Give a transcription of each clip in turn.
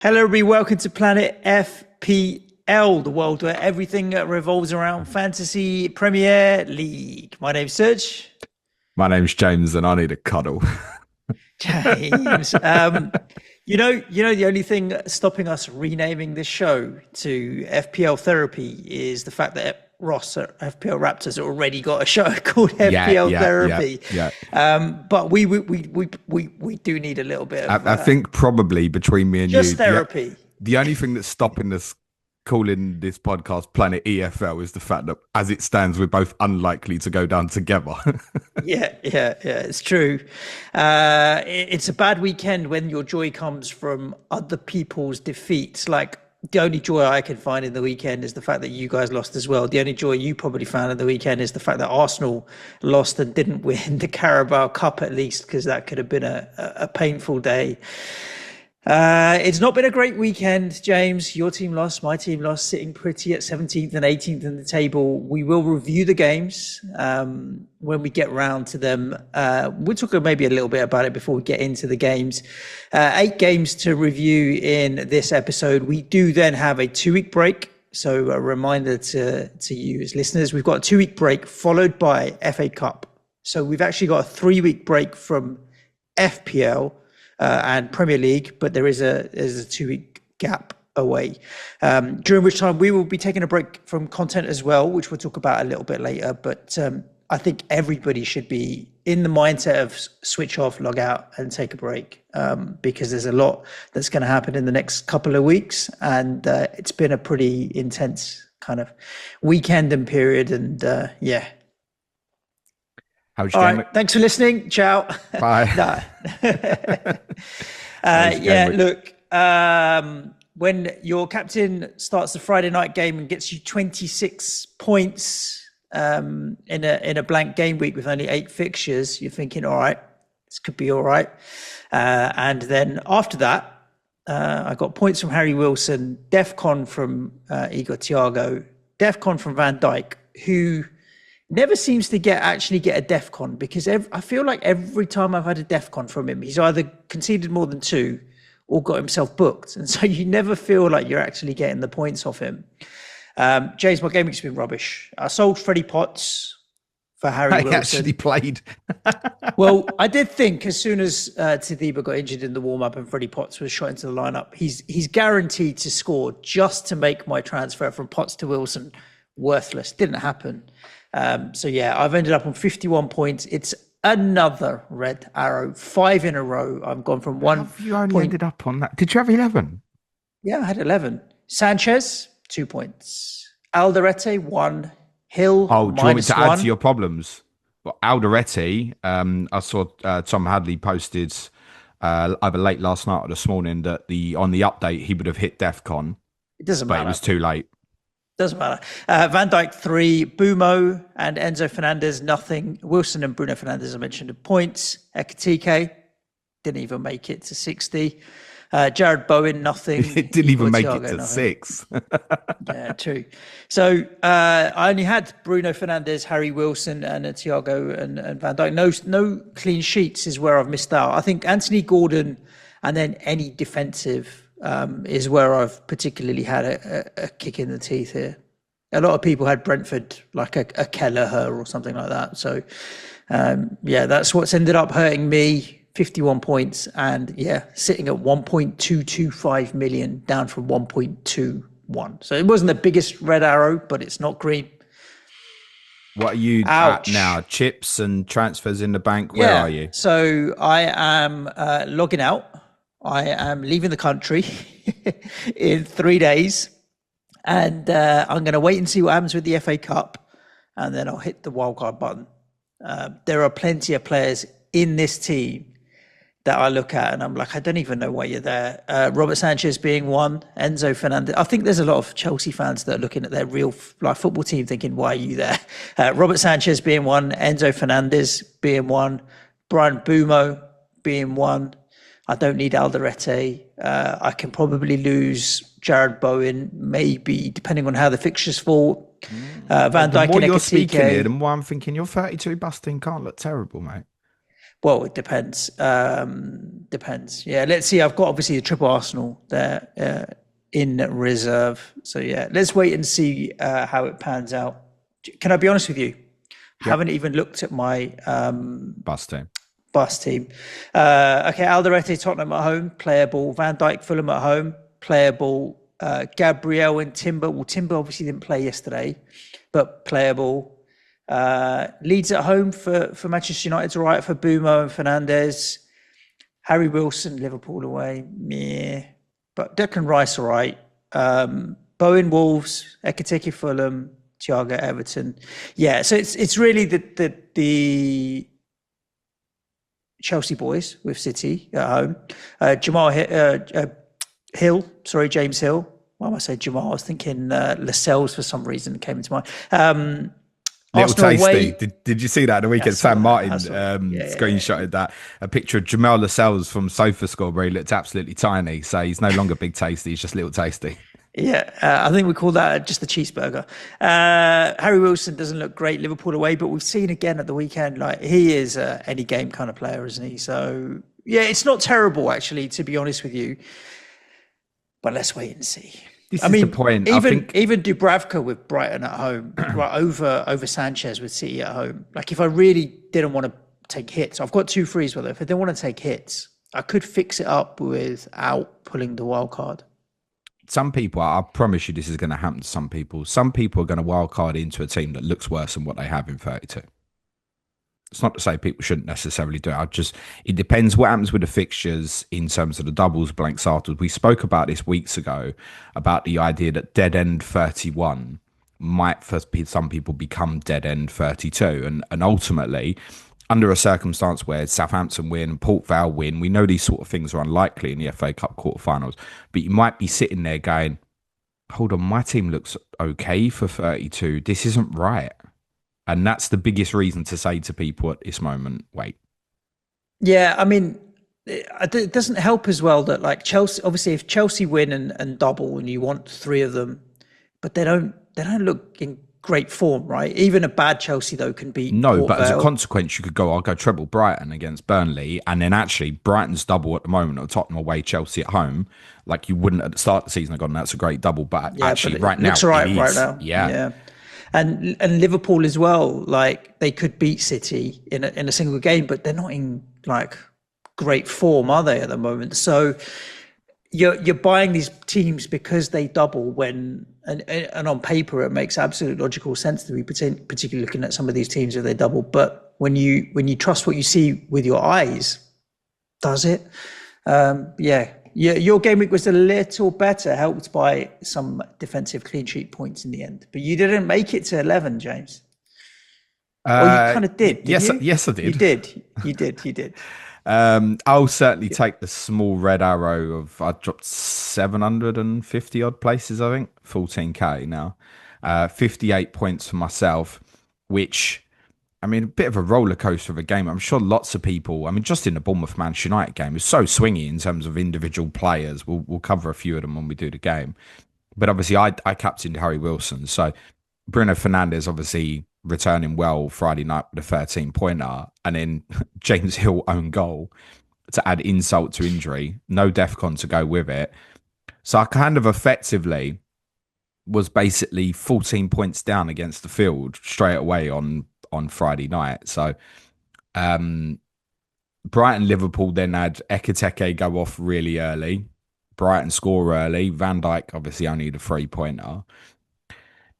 Hello, everybody. Welcome to Planet FPL, the world where everything revolves around Fantasy Premier League. My name's Serge. My name's James, and I need a cuddle. James. The only thing stopping us renaming this show to FPL Therapy is the fact that Ross at FPL Raptors already got a show called FPL Therapy. But we do need a little bit of. I think probably between me and just you, therapy. The only thing that's stopping us calling this podcast Planet EFL is the fact that, as it stands, we're both unlikely to go down together. Yeah, it's true. It's a bad weekend when your joy comes from other people's defeats. Like, the only joy I can find in the weekend is the fact that you guys lost as well. The only joy you probably found in the weekend is the fact that Arsenal lost and didn't win the Carabao Cup, at least, because that could have been a painful day. It's not been a great weekend, James. Your team lost, my team lost, sitting pretty at 17th and 18th in the table. We will review the games when we get round to them. We'll talk maybe a little bit about it before we get into the games. 8 games to review in this episode. We do then have a 2-week break. So a reminder to you as listeners, we've got a 2-week break followed by FA Cup. So we've actually got a 3-week break from FPL. And Premier League, but there is a 2-week gap away, during which time we will be taking a break from content as well, which we'll talk about a little bit later. But I think everybody should be in the mindset of switch off, log out, and take a break, because there's a lot that's going to happen in the next couple of weeks, and it's been a pretty intense kind of weekend and period, and All right, thanks for listening. Ciao. Bye. Look, when your captain starts the Friday night game and gets you 26 points in a blank game week with only 8 fixtures, you're thinking, all right, this could be all right. And then after that, I got points from Harry Wilson, DEFCON from Igor Thiago, DEFCON from Van Dijk, who never seems to get a DEFCON, because I feel like every time I've had a DEFCON from him, he's either conceded more than 2 or got himself booked. And so you never feel like you're actually getting the points off him. James, my game week's been rubbish. I sold Freddie Potts for Harry Wilson. He actually played. Well, I did think as soon as Tadiba got injured in the warm-up and Freddie Potts was shot into the lineup, he's guaranteed to score just to make my transfer from Potts to Wilson worthless. Didn't happen. I've ended up on 51 points. It's another red arrow, 5 in a row. I've gone from 1 Have you only ended up on that? Did you have 11? Yeah, I had 11. Sanchez, 2 points. Alderete, 1. Hill, do you want me to -1. add to your problems? Well, Alderete, I saw Tom Hadley posted either late last night or this morning that on the update he would have hit DEFCON. It doesn't matter. But it was too late. Doesn't matter. Van Dijk 3, Bumo and Enzo Fernandez nothing. Wilson and Bruno Fernandes I mentioned at points. Ekitike didn't even make it to 60. Jared Bowen nothing. It didn't even make it to nothing. 6. Yeah, true. So I only had Bruno Fernandes, Harry Wilson, and Thiago and Van Dijk. No clean sheets is where I've missed out. I think Anthony Gordon and then any defensive is where I've particularly had a kick in the teeth here. A lot of people had Brentford, like a Kelleher or something like that. So, that's what's ended up hurting me. 51 points and sitting at 1.225 million, down from 1.21. So it wasn't the biggest red arrow, but it's not green. What are you at now? Chips and transfers in the bank? Where are you? So I am logging out. I am leaving the country in 3 days, and I'm going to wait and see what happens with the FA Cup, and then I'll hit the wildcard button. There are plenty of players in this team that I look at and I'm like, I don't even know why you're there. Robert Sanchez being one, Enzo Fernandez. I think there's a lot of Chelsea fans that are looking at their real life football team thinking, why are you there? Robert Sanchez being one, Enzo Fernandez being one, Brian Bumo being one. I don't need Alderete. I can probably lose Jared Bowen, maybe, depending on how the fixtures fall. Van Dijk and you're speaking Ekitike. here, the more I'm thinking, you're 32 busting can't look terrible, mate. Well, it depends. Depends. Yeah, let's see. I've got obviously the triple Arsenal there in reserve. So yeah, let's wait and see how it pans out. Can I be honest with you? Yep. Haven't even looked at my Bus team. bus team. Okay, Alderete, Tottenham at home, playable. Van Dijk, Fulham at home, playable. Gabriel and Timber. Well, Timber obviously didn't play yesterday, but playable. Leeds at home for Manchester United's all right for Bumo and Fernandez. Harry Wilson, Liverpool away, meh. But Declan Rice all right. Bowen Wolves, Ekitike Fulham, Thiago Everton. Yeah, so it's really the Chelsea boys with City at home. James Hill. Why am I saying Jamal? I was thinking Lascelles for some reason came into mind. Little Arsenal tasty. away. Did you see that at the weekend? Saw Sam that. Martin I saw that. screenshotted that. A picture of Jamal Lascelles from SofaScore where he looked absolutely tiny. So he's no longer big tasty. He's just little tasty. Yeah, I think we call that just the cheeseburger. Harry Wilson doesn't look great Liverpool away, but we've seen again at the weekend, like he is any game kind of player, isn't he? So yeah, it's not terrible actually, to be honest with you. But let's wait and see. This is the point. Even Dubravka with Brighton at home, right, over Sanchez with City at home. Like if I really didn't want to take hits, I've got 2 frees with it. If I didn't want to take hits, I could fix it up without pulling the wild card. Some people, I promise you this is going to happen to some people. Some people are going to wild card into a team that looks worse than what they have in 32. It's not to say people shouldn't necessarily do it. It depends what happens with the fixtures in terms of the doubles, blank starters. We spoke about this weeks ago about the idea that dead end 31 might for some people become dead end 32. And ultimately, under a circumstance where Southampton win, Port Vale win, we know these sort of things are unlikely in the FA Cup quarterfinals, but you might be sitting there going, hold on, my team looks okay for 32. This isn't right. And that's the biggest reason to say to people at this moment, wait. Yeah, I mean, it doesn't help as well that like Chelsea, obviously if Chelsea win and double and you want 3 of them, but they don't look in great form, right? Even a bad Chelsea though can beat No, Port but as Vale. a consequence, you could go, I'll go treble Brighton against Burnley. And then actually Brighton's double at the moment, or Tottenham away, Chelsea at home. Like you wouldn't at the start of the season have gone, that's a great double. But actually but right now, looks right it is. right now. Yeah. And Liverpool as well, like they could beat City in a single game, but they're not in like great form, are they, at the moment? So you're buying these teams because they double when and on paper it makes absolute logical sense to be particularly looking at some of these teams if they double. But when you trust what you see with your eyes, does it? Your game week was a little better, helped by some defensive clean sheet points in the end. But you didn't make it to 11, James. Or you kind of did, yes, you? Yes, I did. You did. I'll certainly take the small red arrow of I dropped 750 odd places, I think, 14k now. 58 points for myself, which, I mean, a bit of a roller coaster of a game. I'm sure lots of people, I mean, just in the Bournemouth Manchester United game, it's so swingy in terms of individual players. We'll cover a few of them when we do the game. But obviously, I captained Harry Wilson. So Bruno Fernandes obviously returning well Friday night with a 13-pointer. And then James Hill own goal to add insult to injury. No DEFCON to go with it. So I kind of effectively was basically 14 points down against the field straight away on Friday night. So Brighton Liverpool then had Ekitike go off really early. Brighton score early. Van Dijk obviously only the 3-pointer.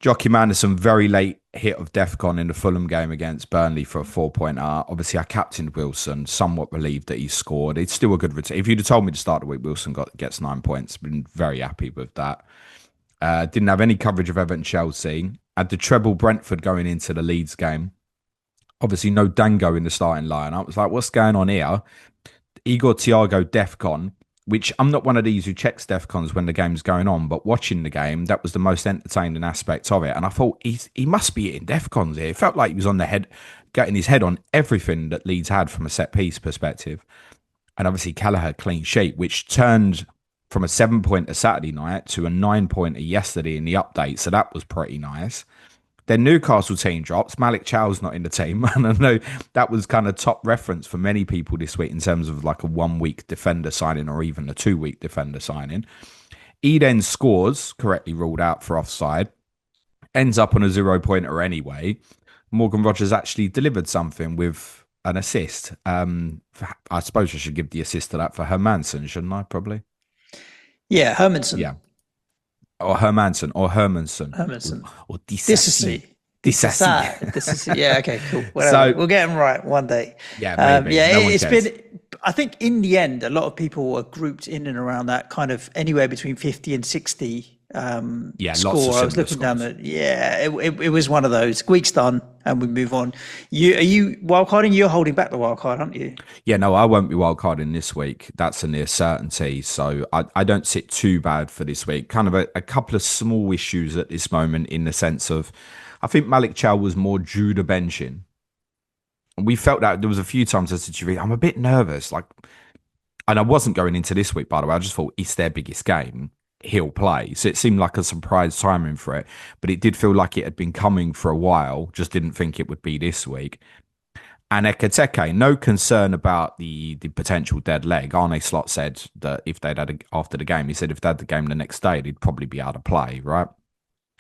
Joachim Anderson very late hit of DEFCON in the Fulham game against Burnley for a 4-pointer. Obviously I captained Wilson, somewhat relieved that he scored. It's still a good return. If you'd have told me to start the week, Wilson gets 9 points. Been very happy with that. Didn't have any coverage of Everton Chelsea. Had the treble Brentford going into the Leeds game. Obviously, no Dango in the starting line. I was like, what's going on here? Igor Thiago DEFCON, which I'm not one of these who checks DEFCONs when the game's going on, but watching the game, that was the most entertaining aspect of it. And I thought he must be hitting DEFCONs here. It felt like he was on the head, getting his head on everything that Leeds had from a set piece perspective. And obviously, Kelleher clean sheet, which turned from a 7-pointer Saturday night to a 9-pointer yesterday in the update. So that was pretty nice. Then Newcastle team drops. Malik Chow's not in the team. And I know that was kind of top reference for many people this week in terms of like a 1 week defender signing or even a 2 week defender signing. He then scores, correctly ruled out for offside, ends up on a 0-pointer anyway. Morgan Rogers actually delivered something with an assist. I suppose I should give the assist to that for Hermansen, shouldn't I? Probably. Yeah, Hermansen. Yeah. Or Hermansen or Hermansen. Hermansen. Or Disassi. Disassi. Yeah, okay, cool. Whatever. We'll get them right one day. Yeah, maybe. It's been, I think in the end, a lot of people were grouped in and around that kind of anywhere between 50 and 60 score. I was looking down it was one of those. Week's done and we move on. Are you wildcarding? You're holding back the wildcard, aren't you? Yeah, no, I won't be wildcarding this week. That's a near certainty. So I don't sit too bad for this week. Kind of a couple of small issues at this moment in the sense of I think Malik Chow was more due to benching. We felt that there was a few times I said to you, I'm a bit nervous. And I wasn't going into this week, by the way. I just thought it's their biggest game. He'll play. So it seemed like a surprise timing for it. But it did feel like it had been coming for a while. Just didn't think it would be this week. And Ekiteke, no concern about the potential dead leg. Arne Slot said that if they'd had after the game, he said if they had the game the next day, they'd probably be able to play, right?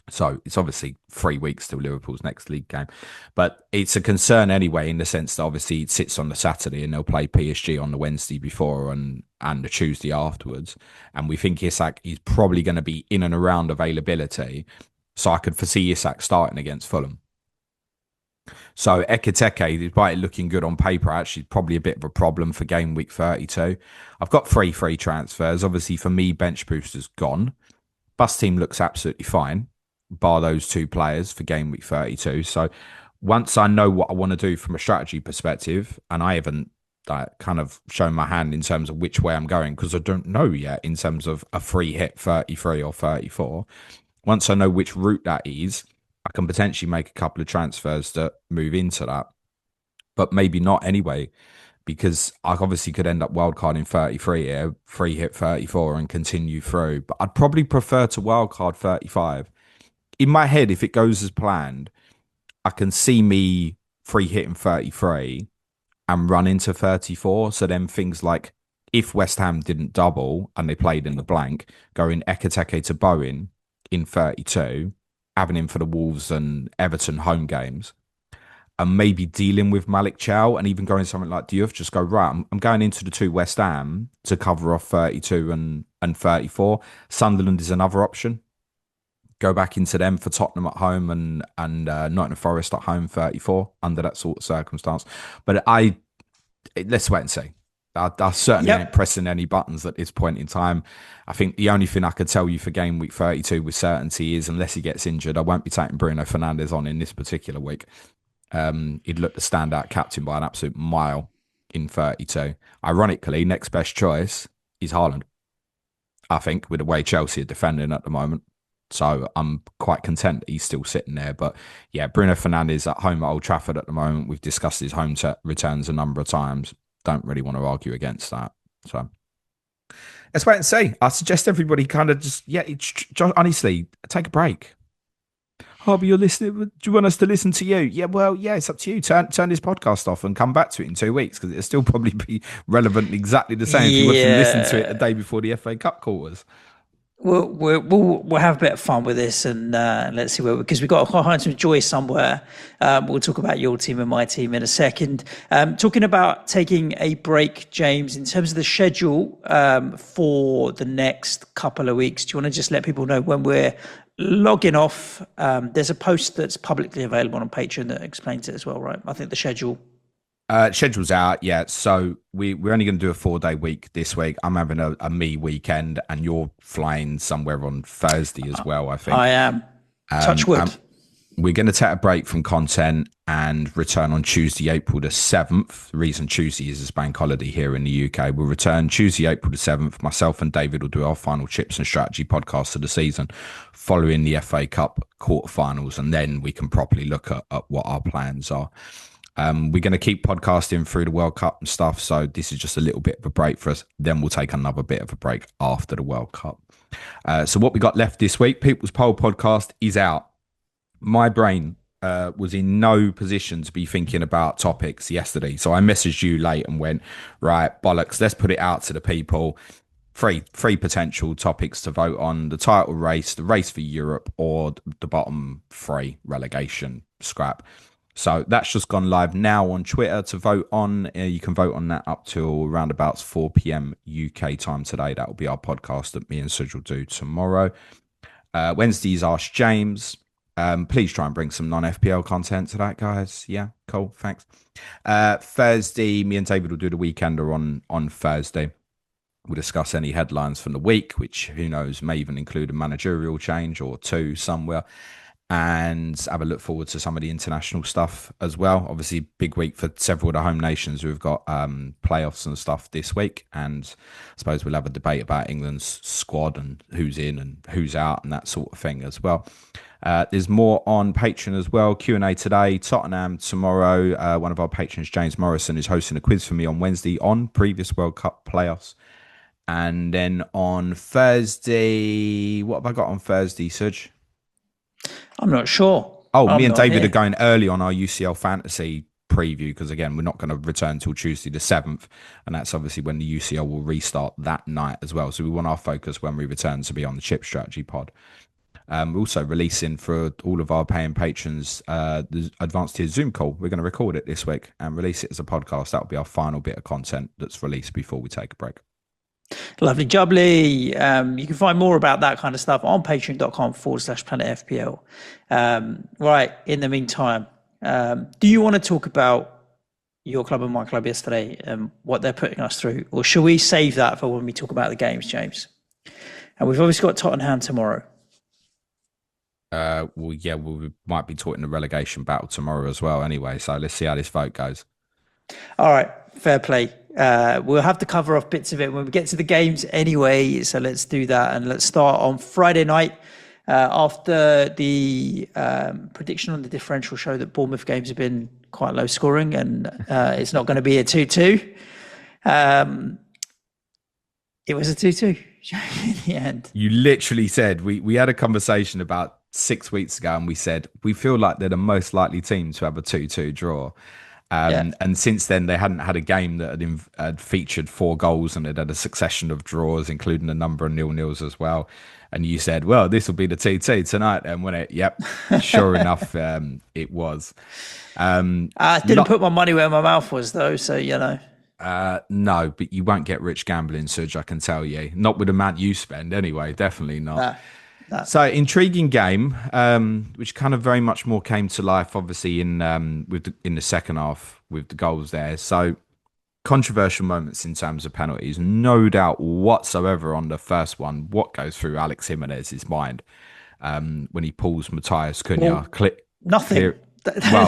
So it's obviously 3 weeks till Liverpool's next league game. But it's a concern anyway in the sense that obviously it sits on the Saturday and they'll play PSG on the Wednesday before and the Tuesday afterwards. And we think Isak is probably going to be in and around availability. So I could foresee Isak starting against Fulham. So Ekiteke, despite it looking good on paper, actually probably a bit of a problem for game week 32. I've got 3 free transfers. Obviously for me, bench booster's gone. Bus team looks absolutely fine, bar those 2 players for game week 32. So once I know what I want to do from a strategy perspective, and I haven't kind of shown my hand in terms of which way I'm going, because I don't know yet in terms of a free hit 33 or 34. Once I know which route that is, I can potentially make a couple of transfers that move into that, but maybe not anyway, because I obviously could end up wildcarding 33 here, free hit 34 and continue through. But I'd probably prefer to wildcard 35. In my head, if it goes as planned, I can see me free hitting 33 and run into 34. So then things like if West Ham didn't double and they played in the blank, going Ekiteke to Bowen in 32, having him for the Wolves and Everton home games, and maybe dealing with Malik Chow and even going something like Diouf, just go, right, I'm going into the 2 West Ham to cover off 32 and 34. Sunderland is another option. Go back into them for Tottenham at home and Nottingham Forest at home 34 under that sort of circumstance. But let's wait and see. I certainly ain't pressing any buttons at this point in time. I think the only thing I could tell you for game week 32 with certainty is unless he gets injured, I won't be taking Bruno Fernandes on in this particular week. He'd look the standout captain by an absolute mile in 32. Ironically, next best choice is Haaland, I think, with the way Chelsea are defending at the moment. So I'm quite content that he's still sitting there. But yeah, Bruno Fernandes at home at Old Trafford at the moment. We've discussed his home returns a number of times. Don't really want to argue against that. So let's wait and see. I suggest everybody kind of just, honestly, take a break. Oh, but you're listening. Do you want us to listen to you? Yeah, well, yeah, it's up to you. Turn this podcast off and come back to it in 2 weeks because it'll still probably be relevant exactly the same if you want to listen to it the day before the FA Cup quarters. We'll have a bit of fun with this and let's see where, because we've got to find some joy somewhere. We'll talk about your team and my team in a second. Talking about taking a break, James, in terms of the schedule for the next couple of weeks, do you want to just let people know when we're logging off? There's a post that's publicly available on Patreon that explains it as well, right? I think the schedule. Schedule's out, yeah. So we're only going to do a 4-day week this week. I'm having a me weekend, and you're flying somewhere on Thursday as well, I think. I am. Touch wood. We're going to take a break from content and return on Tuesday, April the 7th. The reason Tuesday is a bank holiday here in the UK. We'll return Tuesday, April the 7th. Myself and David will do our final chips and strategy podcast of the season following the FA Cup quarterfinals, and then we can properly look at what our plans are. We're going to keep podcasting through the World Cup and stuff. So this is just a little bit of a break for us. Then we'll take another bit of a break after the World Cup. So what we got left this week, People's Poll podcast is out. My brain was in no position to be thinking about topics yesterday. So I messaged you late and went, right, bollocks, let's put it out to the people. Three potential topics to vote on: the title race, the race for Europe, or the bottom three relegation scrap. So that's just gone live now on Twitter to vote on. You can vote on that up till around about 4 p.m. UK time today. That will be our podcast that me and Suj will do tomorrow. Wednesday's Ask James. Please try and bring some non-FPL content to that, guys. Yeah, cool. Thanks. Thursday, me and David will do the Weekender on Thursday. We'll discuss any headlines from the week, which, who knows, may even include a managerial change or two somewhere, and have a look forward to some of the international stuff as well. Obviously, big week for several of the home nations. We've got playoffs and stuff this week, and I suppose we'll have a debate about England's squad and who's in and who's out and that sort of thing as well. There's more on Patreon as well. Q&A today, Tottenham tomorrow. One of our patrons, James Morrison, is hosting a quiz for me on Wednesday on previous World Cup playoffs. And then on Thursday, what have I got on Thursday, Suj? I'm not sure. Me and David are going early on our UCL fantasy preview because, again, we're not going to return till Tuesday the 7th. And that's obviously when the UCL will restart that night as well. So we want our focus when we return to be on the Chip Strategy pod. We're also releasing for all of our paying patrons the advanced tier Zoom call. We're going to record it this week and release it as a podcast. That'll be our final bit of content that's released before we take a break. Lovely jubbly. You can find more about that kind of stuff on patreon.com/Planet FPL. Right. In the meantime, do you want to talk about your club and my club yesterday and what they're putting us through? Or shall we save that for when we talk about the games, James? And we've obviously got Tottenham tomorrow. We might be talking the relegation battle tomorrow as well anyway. So let's see how this vote goes. All right. Fair play. We'll have to cover off bits of it when we get to the games anyway. So let's do that. And let's start on Friday night after the prediction on the differential show that Bournemouth games have been quite low scoring and it's not going to be a 2-2. It was a 2-2 in the end. You literally said, we had a conversation about 6 weeks ago and we said, we feel like they're the most likely team to have a 2-2 draw. And since then, they hadn't had a game that had featured 4 goals and it had a succession of draws, including a number of 0-0s as well. And you said, well, this will be the 2-2 tonight. And when yep, sure enough, it was. I didn't put my money where my mouth was, though. So, you know. No, but you won't get rich gambling, Suj, I can tell you. Not with the amount you spend anyway, definitely not. So intriguing game, which kind of very much more came to life, obviously in the second half with the goals there. So controversial moments in terms of penalties, no doubt whatsoever on the first one. What goes through Alex Jimenez's mind when he pulls Matthias Cunha? Nothing.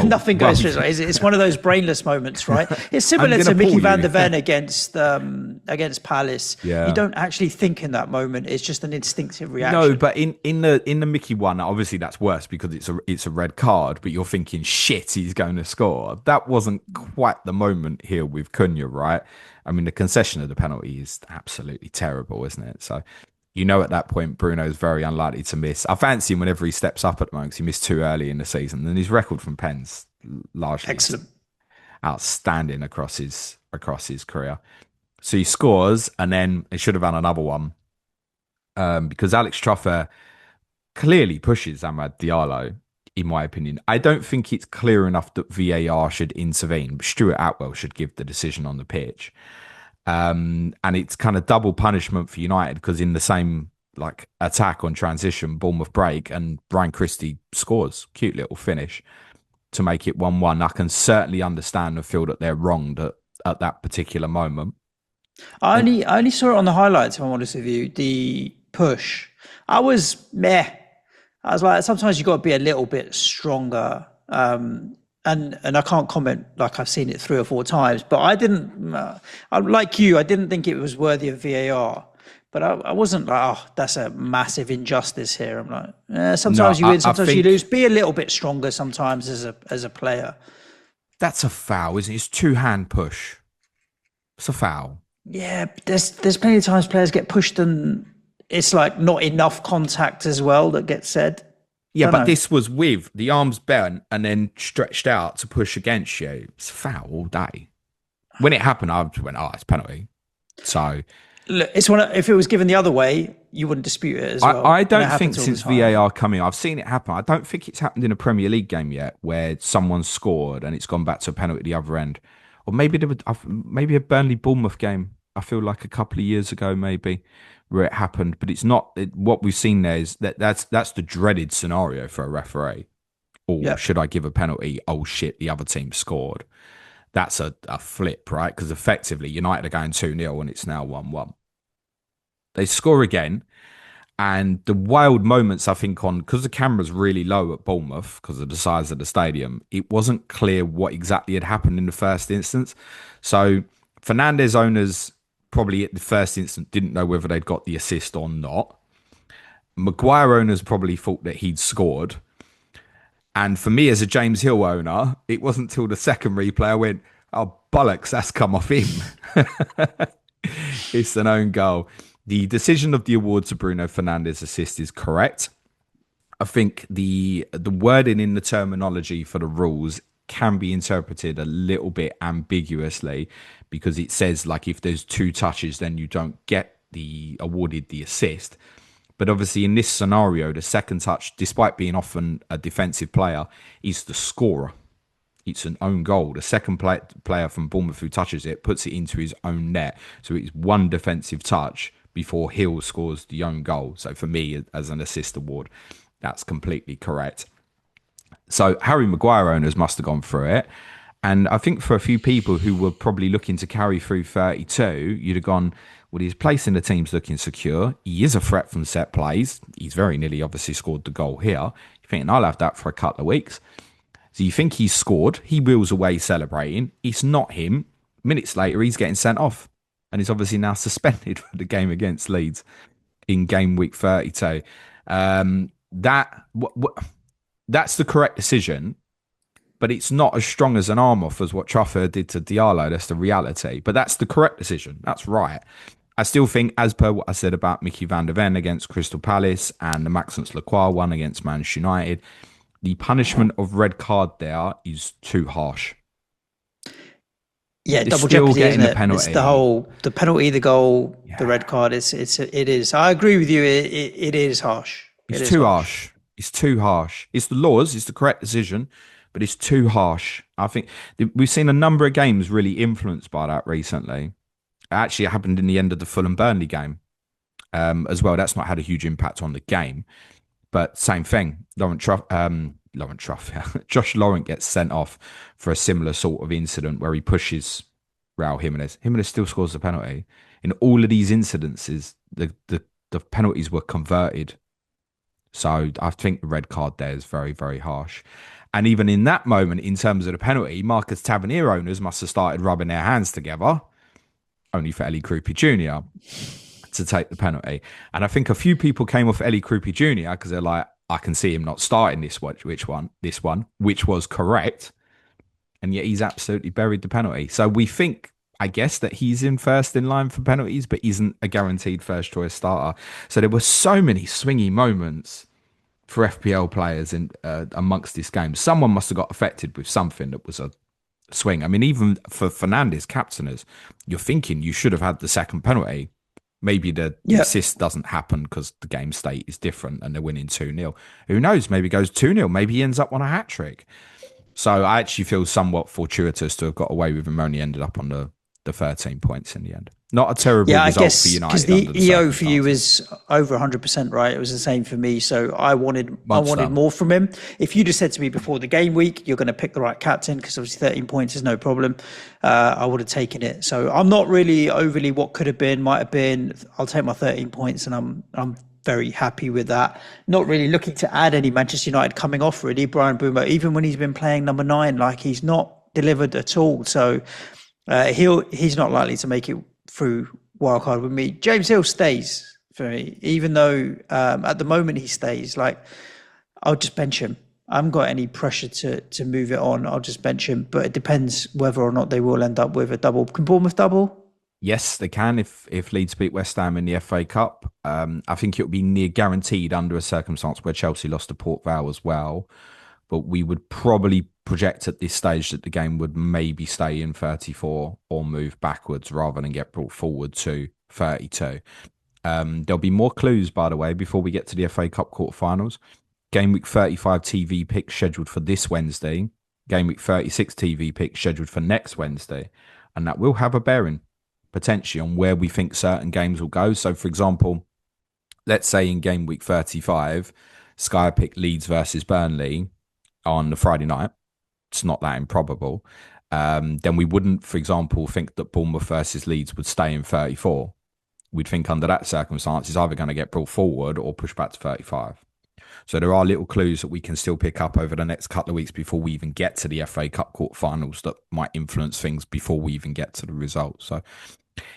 Nothing goes through. It's one of those brainless moments, right? It's similar to Mickey van der Ven against Palace. Yeah. You don't actually think in that moment. It's just an instinctive reaction. No, but in the Mickey one, obviously that's worse because it's a red card. But you're thinking, shit, he's going to score. That wasn't quite the moment here with Cunha, right? I mean, the concession of the penalty is absolutely terrible, isn't it? So. You know, at that point, Bruno's very unlikely to miss. I fancy him whenever he steps up at the moment because he missed 2 early in the season. And his record from pens largely excellent, outstanding across his career. So he scores, and then he should have had another one because Alex Troffer clearly pushes Amad Diallo, in my opinion. I don't think it's clear enough that VAR should intervene. But Stuart Atwell should give the decision on the pitch. And it's kind of double punishment for United because in the same like attack on transition, Bournemouth break and Brian Christie scores. Cute little finish to make it 1-1. I can certainly understand and feel that they're wronged at that particular moment. I only saw it on the highlights, if I'm honest with you, the push. I was meh. I was like, sometimes you've got to be a little bit stronger. And I can't comment like I've seen it 3 or 4 times, but I didn't, like you, I didn't think it was worthy of VAR. But I wasn't like, oh, that's a massive injustice here. I'm like, sometimes you win, sometimes you lose. Be a little bit stronger sometimes as a player. That's a foul, isn't it? It's 2-hand push. It's a foul. Yeah, but there's plenty of times players get pushed and it's like not enough contact as well that gets said. Yeah, Don't but know. this was with the arms bent and then stretched out to push against you. It's foul all day. When it happened, I went, "Oh, it's penalty." So Look, it's one. If it was given the other way, you wouldn't dispute it as I well, and it don't think happens all the since time. VAR coming, I've seen it happen. I don't think it's happened in a Premier League game yet where someone scored and it's gone back to a penalty at the other end. Or maybe maybe a Burnley Bournemouth game. I feel like a couple of years ago, maybe where it happened, but it's not. What we've seen there is that's the dreaded scenario for a referee. Or Yeah, should I give a penalty? Oh shit, the other team scored. That's a flip, right? Because effectively, United are going 2-0 and it's now 1-1. They score again. And the wild moments, I think, because the camera's really low at Bournemouth because of the size of the stadium, it wasn't clear what exactly had happened in the first instance. So Fernandez owners probably at the first instance didn't know whether they'd got the assist or not. Maguire owners probably thought that he'd scored. And for me as a James Hill owner, it wasn't till the second replay I went, "Oh, bollocks, that's come off him." It's an own goal. The decision of the award to Bruno Fernandes assist is correct. I think the wording in the terminology for the rules can be interpreted a little bit ambiguously because it says like if there's two touches, then you don't get the awarded the assist. But obviously in this scenario, the second touch, despite being often a defensive player, is the scorer. It's an own goal. The second player from Bournemouth who touches it puts it into his own net. So it's one defensive touch before Hill scores the own goal. So for me, as an assist award, that's completely correct. So Harry Maguire owners must have gone through it. And I think for a few people who were probably looking to carry through 32, you'd have gone, well, his place in the team's looking secure. He is a threat from set plays. He's very nearly obviously scored the goal here. You're thinking, I'll have that for a couple of weeks. So you think he's scored. He wheels away celebrating. It's not him. Minutes later, he's getting sent off. And he's obviously now suspended for the game against Leeds in game week 32. That's the correct decision, but it's not as strong as an arm off as what Trafford did to Diallo. That's the reality. But that's the correct decision. That's right. I still think, as per what I said about Mickey van der Ven against Crystal Palace and the Maxence Lacroix one against Manchester United, the punishment of red card there is too harsh. yeah, They're double still jeopardy, getting isn't the it? It's penalty. the penalty, the goal, the Yeah. red card. It is. I agree with you. It is harsh. It It's is too harsh. harsh. It's too harsh. It's the laws. It's the correct decision, but it's too harsh. I think we've seen a number of games really influenced by that recently. Actually, it happened in the end of the Fulham Burnley game as well. That's not had a huge impact on the game, but same thing. Josh Laurent gets sent off for a similar sort of incident where he pushes Raul Jimenez. Jimenez still scores the penalty. In all of these incidences, the penalties were converted. So I think the red card there is very, very harsh. And even in that moment, in terms of the penalty, Marcus Tavernier owners must have started rubbing their hands together, only for Ellie Krupi Jr. to take the penalty. And I think a few people came off Ellie Krupi Jr. because they're like, I can see him not starting this one, which was correct. And yet he's absolutely buried the penalty. So we think, I guess, that he's in first in line for penalties, but isn't a guaranteed first choice starter. So there were so many swingy moments for FPL players in amongst this game. Someone must have got affected with something that was a swing. I mean, even for Fernandes, captainers, you're thinking you should have had the second penalty. Maybe the assist doesn't happen because the game state is different and they're winning 2-0. Who knows? Maybe it goes 2-0. Maybe he ends up on a hat trick. So I actually feel somewhat fortuitous to have got away with him, only ended up on the 13 points in the end. Not a terrible Yeah, I result guess for United. because the under EO for you circumstances. is over 100%, right? It was the same for me. So I wanted Monster. more from him. If you just said to me before the game week, you're going to pick the right captain because obviously 13 points is no problem, I would have taken it. So I'm not really overly what could have been, might have been. I'll take my 13 points and I'm very happy with that. Not really looking to add any Manchester United coming off really. Brian Boomer, even when he's been playing number 9, like he's not delivered at all. So he's not likely to make it through wildcard with me. James Hill stays for me, even though at the moment he stays. Like I'll just bench him. I haven't got any pressure to move it on. I'll just bench him, but it depends whether or not they will end up with a double. Can Bournemouth double? Yes, they can if Leeds beat West Ham in the FA Cup. I think it would be near guaranteed under a circumstance where Chelsea lost to Port Vale as well. But we would probably project at this stage that the game would maybe stay in 34 or move backwards rather than get brought forward to 32. There'll be more clues, by the way, before we get to the FA Cup quarterfinals. Game week 35 TV pick scheduled for this Wednesday. Game week 36 TV pick scheduled for next Wednesday. And that will have a bearing potentially on where we think certain games will go. So, for example, let's say in game week 35, Sky pick Leeds versus Burnley on the Friday night. It's not that improbable. Then we wouldn't, for example, think that Bournemouth versus Leeds would stay in 34. We'd think under that circumstance, it's either going to get brought forward or pushed back to 35. So there are little clues that we can still pick up over the next couple of weeks before we even get to the FA Cup quarterfinals that might influence things before we even get to the results. So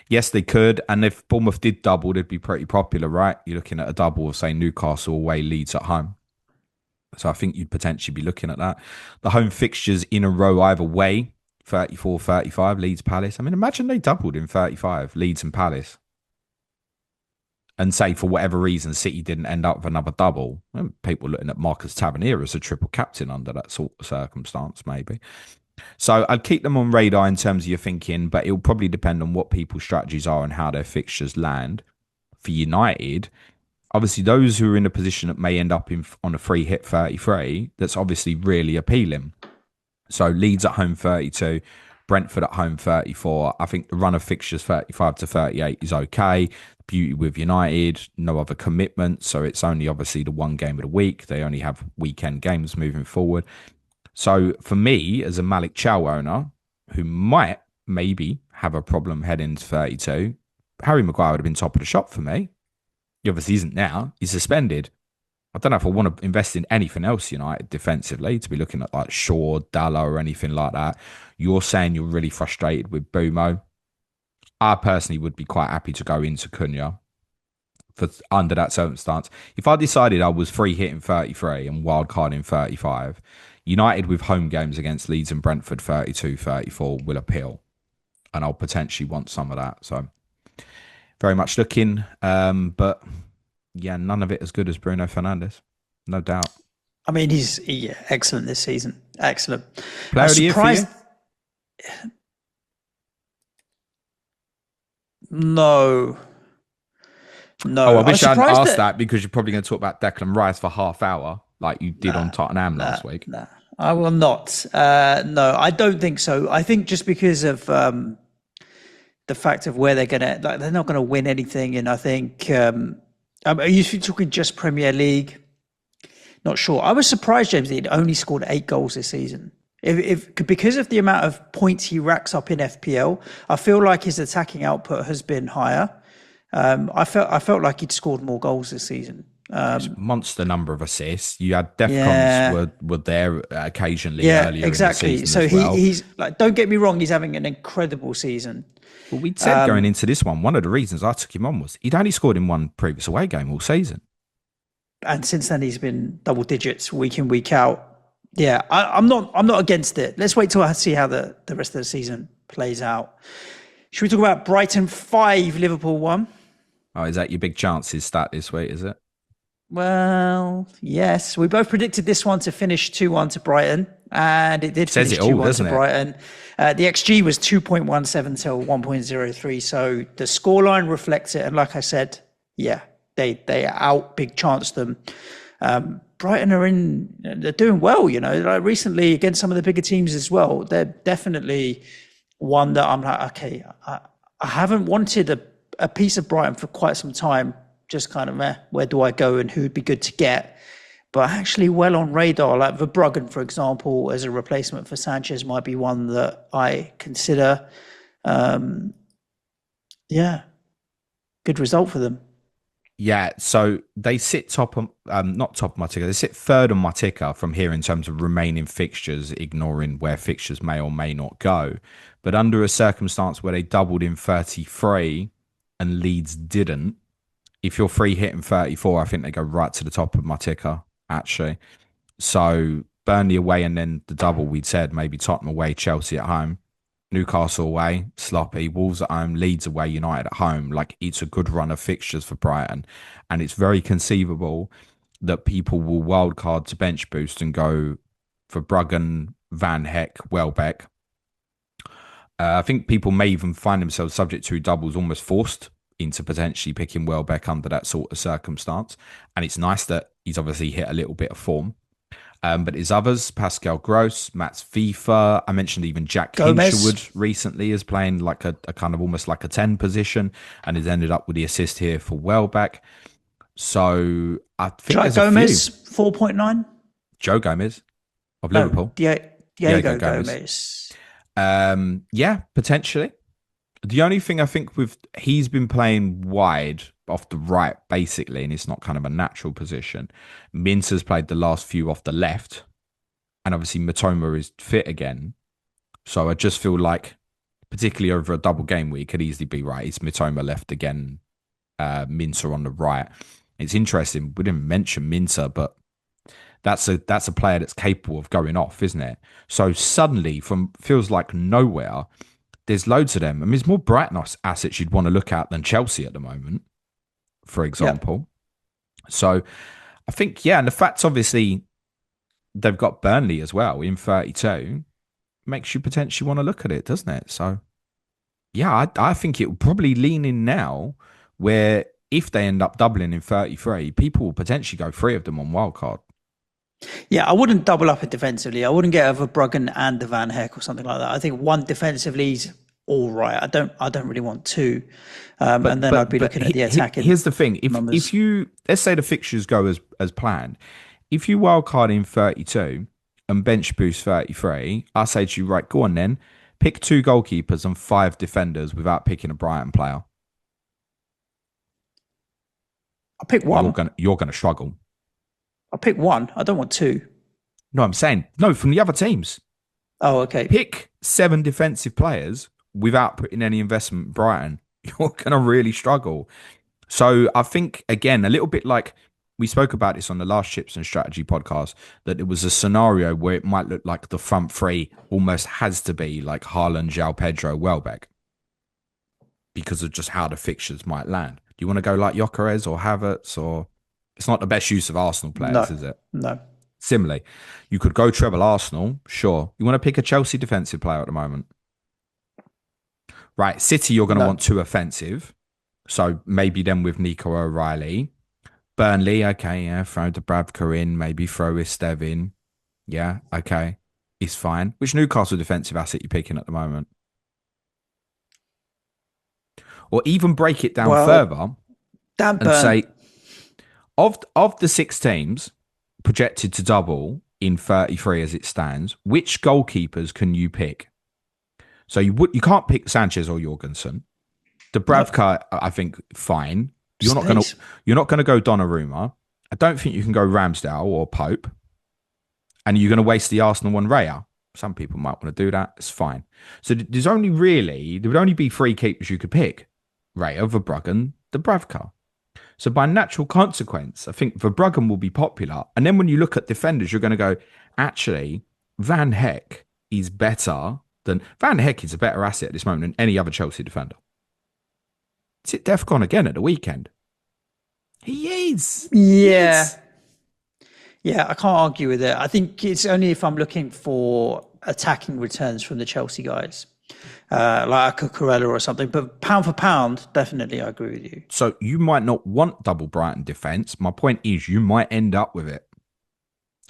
yes, they could. And if Bournemouth did double, they'd be pretty popular, right? You're looking at a double of, say, Newcastle away, Leeds at home. So I think you'd potentially be looking at that. The home fixtures in a row either way, 34, 35, Leeds, Palace. I mean, imagine they doubled in 35, Leeds and Palace. And say, for whatever reason, City didn't end up with another double. Well, people looking at Marcus Tavernier as a triple captain under that sort of circumstance, maybe. So I'd keep them on radar in terms of your thinking, but it'll probably depend on what people's strategies are and how their fixtures land. For United, obviously those who are in a position that may end up on a free hit 33, that's obviously really appealing. So Leeds at home 32, Brentford at home 34. I think the run of fixtures 35 to 38 is okay. Beauty with United, no other commitment. So it's only obviously the one game of the week. They only have weekend games moving forward. So for me, as a Malik Chow owner, who might maybe have a problem heading to 32, Harry Maguire would have been top of the shop for me. He obviously isn't now. He's suspended. I don't know if I want to invest in anything else United defensively, to be looking at like Shaw, Dalla or anything like that. You're saying you're really frustrated with Bumo. I personally would be quite happy to go into Cunha for under that circumstance. If I decided I was free hitting 33 and wildcard in 35, United with home games against Leeds and Brentford 32, 34 will appeal. And I'll potentially want some of that. So very much looking. But yeah, none of it as good as Bruno Fernandes. No doubt. I mean, he's excellent this season. Excellent. Player of the year for you? No. Oh, I wish I hadn't asked that because you're probably going to talk about Declan Rice for half hour like you did on Tottenham last week. No, I will not. No, I don't think so. I think just because of the fact of where they're going to, like, they're not going to win anything. And I think, are you talking just Premier League? Not sure. I was surprised, James, that he'd only scored 8 goals this season. If because of the amount of points he racks up in FPL, I feel like his attacking output has been higher. I felt like he'd scored more goals this season. Monster number of assists. You had Defcons were there occasionally earlier exactly. in the season. So he's like, don't get me wrong, he's having an incredible season. Well, we'd said going into this one of the reasons I took him on was he'd only scored in one previous away game all season. And since then he's been double digits week in, week out. Yeah, I'm not against it. Let's wait till I see how the rest of the season plays out. Should we talk about Brighton 5, Liverpool 1? Oh, is that your big chances stat this week, is it? Well, yes. We both predicted this one to finish 2-1 to Brighton, and it did finish 2-1 to Brighton. The XG was 2.17 to 1.03, so the scoreline reflects it. And like I said, yeah, they out big chance them. Brighton they're doing well, you know, like recently against some of the bigger teams as well. They're definitely one that I'm like, okay, I haven't wanted a piece of Brighton for quite some time. Just kind of, where do I go and who'd be good to get? But actually well on radar, like Verbruggen, for example, as a replacement for Sanchez might be one that I consider. Yeah, good result for them. Yeah, so they sit not top of my ticker, they sit third on my ticker from here in terms of remaining fixtures, ignoring where fixtures may or may not go. But under a circumstance where they doubled in 33 and Leeds didn't, if you're free hitting 34, I think they go right to the top of my ticker, actually. So Burnley away and then the double we'd said, maybe Tottenham away, Chelsea at home. Newcastle away, sloppy. Wolves at home, Leeds away, United at home. Like, it's a good run of fixtures for Brighton. And it's very conceivable that people will wildcard to bench boost and go for Bruggen, Van Heck, Welbeck. I think people may even find themselves subject to doubles, almost forced into potentially picking Welbeck under that sort of circumstance. And it's nice that he's obviously hit a little bit of form. But his others, Pascal Gross, Mats FIFA, I mentioned even Jack Hinshelwood recently is playing like a kind of almost like a 10 position and has ended up with the assist here for Welbeck. So I think there's Gomez, a few. 4.9? Joe Gomez of Liverpool. Diego Gomez. Yeah, potentially. The only thing I think he's been playing wide off the right, basically, and it's not kind of a natural position. Minter's played the last few off the left, and obviously Matoma is fit again. So I just feel like, particularly over a double game week, could easily be right. It's Matoma left again, Minter on the right. It's interesting. We didn't mention Minter, but that's a player that's capable of going off, isn't it? So suddenly, from feels like nowhere, there's loads of them. I mean, there's more Brighton assets you'd want to look at than Chelsea at the moment, for example. Yep. So I think, yeah, and the fact, obviously, they've got Burnley as well in 32 makes you potentially want to look at it, doesn't it? So, yeah, I think it will probably lean in now where if they end up doubling in 33, people will potentially go 3 of them on wildcard. Yeah, I wouldn't double up it defensively. I wouldn't get over Bruggen and the Van Heck or something like that. I think 1 defensively is all right. I don't really want 2. And then I'd be looking at the attacking. Here's the thing: if you, let's say the fixtures go as planned, if you wildcard in 32 and bench boost 33, I say to you, right, go on then, pick 2 goalkeepers and 5 defenders without picking a Brighton player. I'll pick 1. You're gonna struggle. I'll pick 1. I don't want 2. No, I'm saying no from the other teams. Oh, okay. Pick 7 defensive players without putting any investment in Brighton. You're going to really struggle. So I think, again, a little bit like we spoke about this on the last Chips and Strategy podcast, that it was a scenario where it might look like the front 3 almost has to be like Haaland, João Pedro, Welbeck, because of just how the fixtures might land. Do you want to go like Gyökeres or Havertz? Or it's not the best use of Arsenal players, is it? No. Similarly, you could go treble Arsenal, sure. You want to pick a Chelsea defensive player at the moment? Right, City, you're going to want 2 offensive. So maybe then with Nico O'Reilly. Burnley, okay, yeah, throw Dubravka in, maybe throw Estev in. Yeah, okay, it's fine. Which Newcastle defensive asset you picking at the moment? Or even break it down further and say, of the 6 teams projected to double in 33 as it stands, which goalkeepers can you pick? So you can't pick Sanchez or Jorgensen. Dubravka, I think, fine. You're not going to go Donnarumma. I don't think you can go Ramsdale or Pope. And you're going to waste the Arsenal one Raya. Some people might want to do that. It's fine. So there would only be 3 keepers you could pick: Raya, Verbruggen, Dubravka. So by natural consequence, I think Verbruggen will be popular. And then when you look at defenders, you're going to go, actually, Van Heck is better than... Van Heck is a better asset at this moment than any other Chelsea defender. Is it DEFCON again at the weekend? He is. Yeah. Yeah, I can't argue with it. I think it's only if I'm looking for attacking returns from the Chelsea guys, like a Cucurella or something. But pound for pound, definitely, I agree with you. So you might not want double Brighton defence. My point is you might end up with it.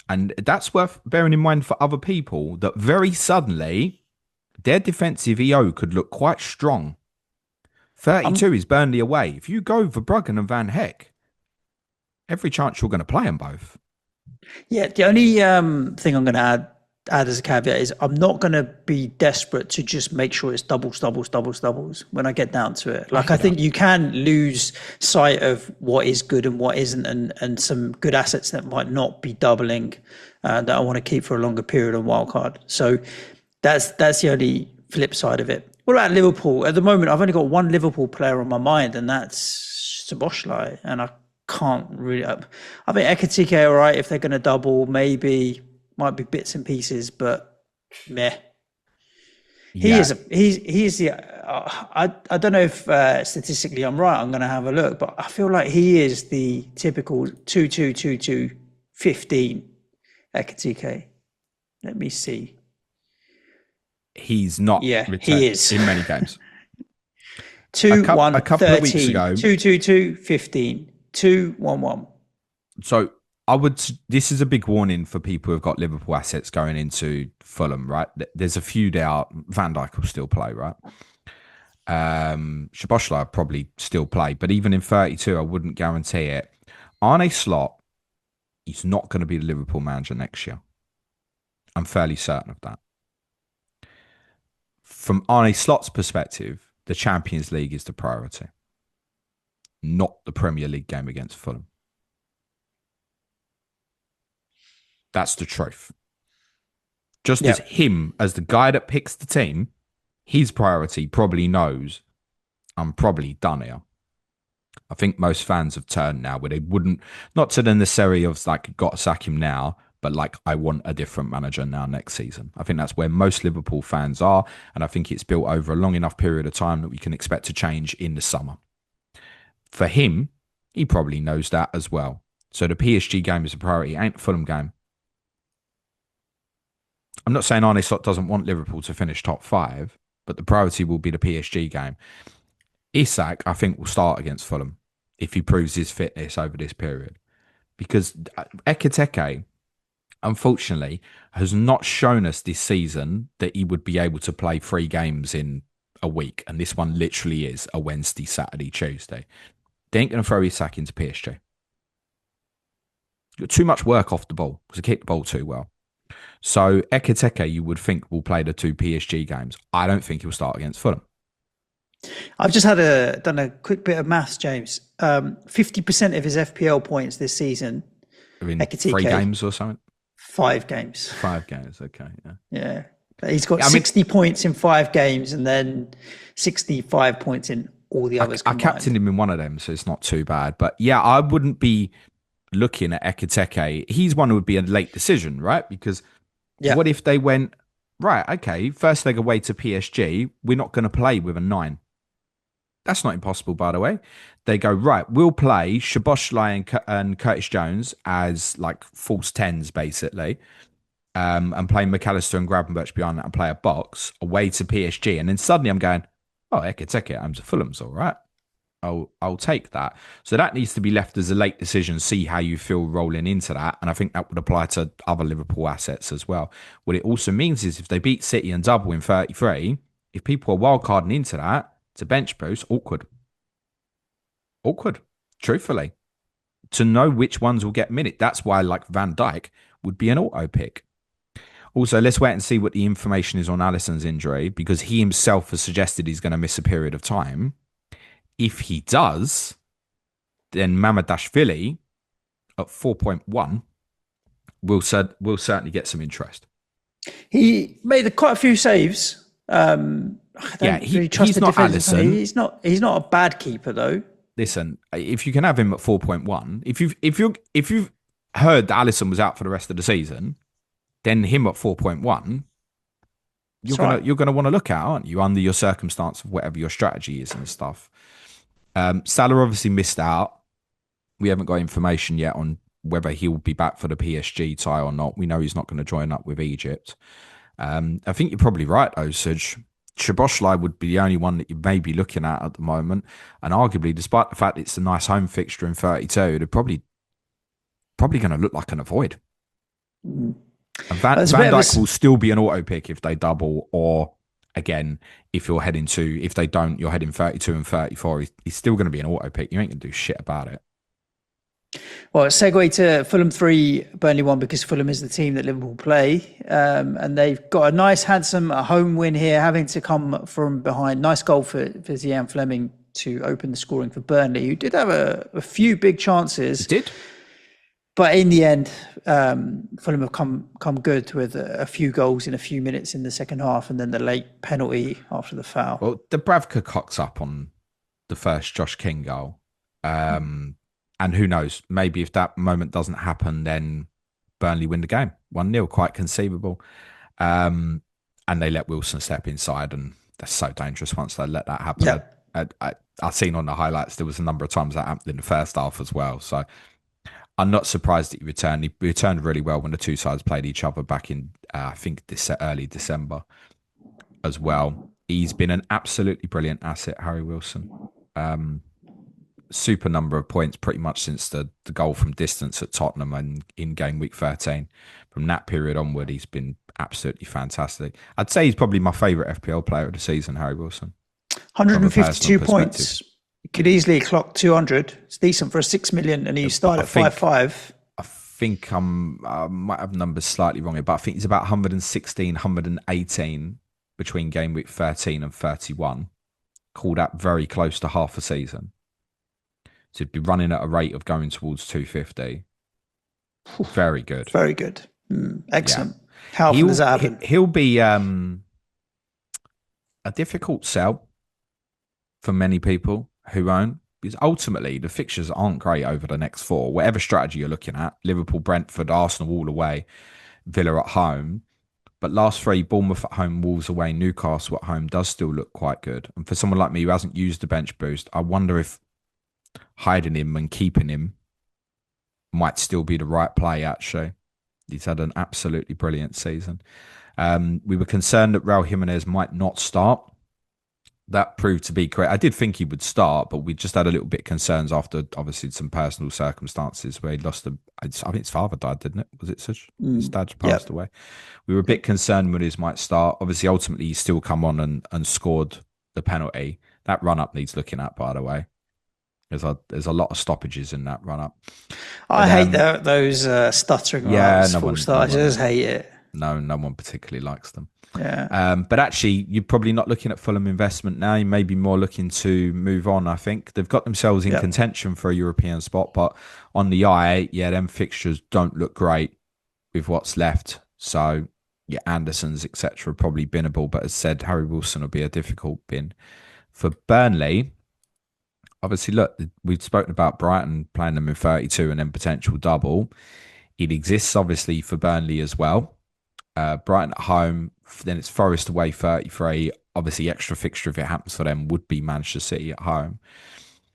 And that's worth bearing in mind for other people, that very suddenly their defensive EO could look quite strong. 32 is Burnley away. If you go for Bruggen and Van Heck, every chance you're going to play them both. Yeah, the only thing I'm going to add as a caveat is I'm not going to be desperate to just make sure it's doubles when I get down to it. Like, I think you can lose sight of what is good and what isn't, and some good assets that might not be doubling that I want to keep for a longer period on wildcard. So that's the only flip side of it. What about Liverpool? At the moment, I've only got 1 Liverpool player on my mind, and that's Szoboszlai, and I can't really... I think Ekitike, all right, if they're going to double, maybe, might be bits and pieces, but meh. He Yeah, is he's the I don't know if statistically I'm right. I'm going to have a look, but I feel like he is the typical 2-2-2-2-15 Ekitike. Let me see. he's not Yeah, he returned is. in many games. A 2 couple, a 1 couple of weeks 13 ago, 2-2-2 15 2-1-1. so this is a big warning for people who've got Liverpool assets going into Fulham, right? There's a few there. Van Dijk will still play, right? Szoboszlai probably still play, but even in 32, I wouldn't guarantee it. Arne Slot, he's not going to be the Liverpool manager next year. I'm fairly certain of that. From Arne Slot's perspective, the Champions League is the priority, not the Premier League game against Fulham. That's the truth. Just as Yeah. him, as the guy that picks the team, his priority probably knows I'm probably done here. I think most fans have turned now where they wouldn't, not to the necessary of like, got to sack him now, but like, I want a different manager now next season. I think that's where most Liverpool fans are. And I think it's built over a long enough period of time that we can expect to change in the summer. For him, he probably knows that as well. So the PSG game is a priority. It ain't the Fulham game. I'm not saying Arne Slot doesn't want Liverpool to finish top 5, but the priority will be the PSG game. Isak, I think, will start against Fulham if he proves his fitness over this period. Because Ekitike, unfortunately, has not shown us this season that he would be able to play 3 games in a week. And this one literally is a Wednesday, Saturday, Tuesday. They ain't going to throw Isak into PSG. Got too much work off the ball because he kicked the ball too well. So Ekitike, you would think, will play the 2 PSG games. I don't think he'll start against Fulham. I've just done a quick bit of maths, James. 50% of his FPL points this season. In Ekitike, 3 games or something? 5 games. 5 games, okay. Yeah. Yeah. He's got 60 points in 5 games and then 65 points in all the others combined. I captained him in one of them, so it's not too bad. But yeah, I wouldn't be looking at Ekitike. He's one who would be a late decision, right? Because what if they went, right, okay, first leg away to PSG, we're not going to play with a 9. That's not impossible, by the way. They go, right, we'll play Szoboszlai and Curtis Jones as like false 10s, basically, and play McAllister and Gravenberch behind that and play a box away to PSG. And then suddenly I'm going, oh, Ekitike, I'm to Fulham's all right. I'll take that. So that needs to be left as a late decision, see how you feel rolling into that. And I think that would apply to other Liverpool assets as well. What it also means is if they beat City and double in 33, if people are wildcarding into that, to bench boost, awkward. Truthfully. To know which ones will get minute. That's why like Van Dijk would be an auto pick. Also, let's wait and see what the information is on Alisson's injury because he himself has suggested he's going to miss a period of time. If he does, then Mamadashvili at 4.1 will certainly get some interest. He made quite a few saves. I don't really trust he's the not defense. Alisson. He's not a bad keeper though. Listen, if you can have him at 4.1, if you've heard that Alisson was out for the rest of the season, then him at 4.1, you're gonna want to look at, aren't you, under your circumstance of whatever your strategy is and stuff. Salah obviously missed out. We haven't got information yet on whether he'll be back for the PSG tie or not. We know he's not going to join up with Egypt. I think you're probably right, though, Suj. Szoboszlai would be the only one that you may be looking at the moment. And arguably, despite the fact it's a nice home fixture in 32, they're probably going to look like an avoid. And Van Dijk will still be an auto pick if they double, or again, if they don't, you're heading 32 and 34. He's still going to be an auto pick. You ain't going to do shit about it. Well, segue to Fulham 3, Burnley 1, because Fulham is the team that Liverpool play. And they've got a nice, handsome home win here, having to come from behind. Nice goal for Zian Fleming to open the scoring for Burnley, who did have a few big chances. He did. But in the end, Fulham have come good with a few goals in a few minutes in the second half, and then the late penalty after the foul. Well, Dubravka cocks up on the first Josh King goal. And who knows, maybe if that moment doesn't happen, then Burnley win the game. 1-0, quite conceivable. and they let Wilson step inside, and that's so dangerous once they let that happen. Yeah. I've seen on the highlights there was a number of times that happened in the first half as well. So I'm not surprised that he returned. He returned really well when the two sides played each other back in, I think, this early December as well. He's been an absolutely brilliant asset, Harry Wilson. Super number of points pretty much since the goal from distance at Tottenham and in game week 13. From that period onward, he's been absolutely fantastic. I'd say he's probably my favourite FPL player of the season, Harry Wilson. 152 points. You could easily clock 200. It's decent for a 6 million, and he started at 5.5. I think I might have numbers slightly wrong here, but I think he's about 116, 118 between game week 13 and 31. Called that very close to half a season. So he'd be running at a rate of going towards 250. Very good. Very good. Excellent. Yeah. How often does that happen? He'll be a difficult sell for many people who own, because ultimately the fixtures aren't great over the next four. Whatever strategy you're looking at, Liverpool, Brentford, Arsenal all away, Villa at home. But last three, Bournemouth at home, Wolves away, Newcastle at home does still look quite good. And for someone like me who hasn't used the bench boost, I wonder if hiding him and keeping him might still be the right play, actually. He's had an absolutely brilliant season. We were concerned that Raul Jimenez might not start. That proved to be correct. I did think he would start, but we just had a little bit of concerns after, obviously, some personal circumstances where he lost I think his father died, didn't it? Was it such? His dad passed away. We were a bit concerned Muniz might start. Obviously, ultimately, he's still come on and scored the penalty. That run-up needs looking at, by the way. There's a lot of stoppages in that run-up. I hate those stuttering full starters. I just hate it. No one particularly likes them. Yeah. But actually, you're probably not looking at Fulham investment now. You may be more looking to move on, I think. They've got themselves in contention for a European spot, but on the eye, them fixtures don't look great with what's left. So, Andersons, etc., probably binnable. But as said, Harry Wilson will be a difficult bin. For Burnley, obviously, look, we've spoken about Brighton playing them in 32 and then potential double. It exists, obviously, for Burnley as well. Brighton at home, then it's Forest away 33. Obviously, extra fixture if it happens for them would be Manchester City at home.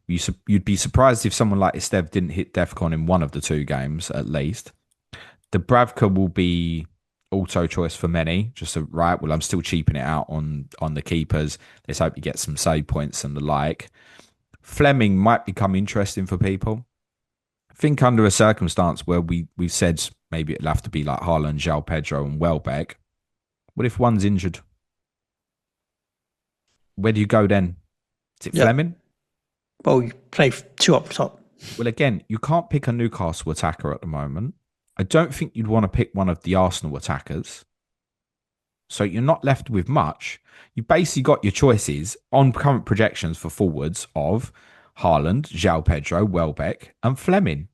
You'd be surprised if someone like Estev didn't hit DEFCON in one of the two games, at least. Dubravka will be auto choice for many. I'm still cheaping it out on the keepers. Let's hope you get some save points and the like. Fleming might become interesting for people. I think under a circumstance where we've said maybe it'll have to be like Haaland, João Pedro and Welbeck. What if one's injured? Where do you go then? Is it Fleming? Well, you play two up top. Well, again, you can't pick a Newcastle attacker at the moment. I don't think you'd want to pick one of the Arsenal attackers. So you're not left with much. You basically got your choices on current projections for forwards of Haaland, João Pedro, Welbeck and Fleming.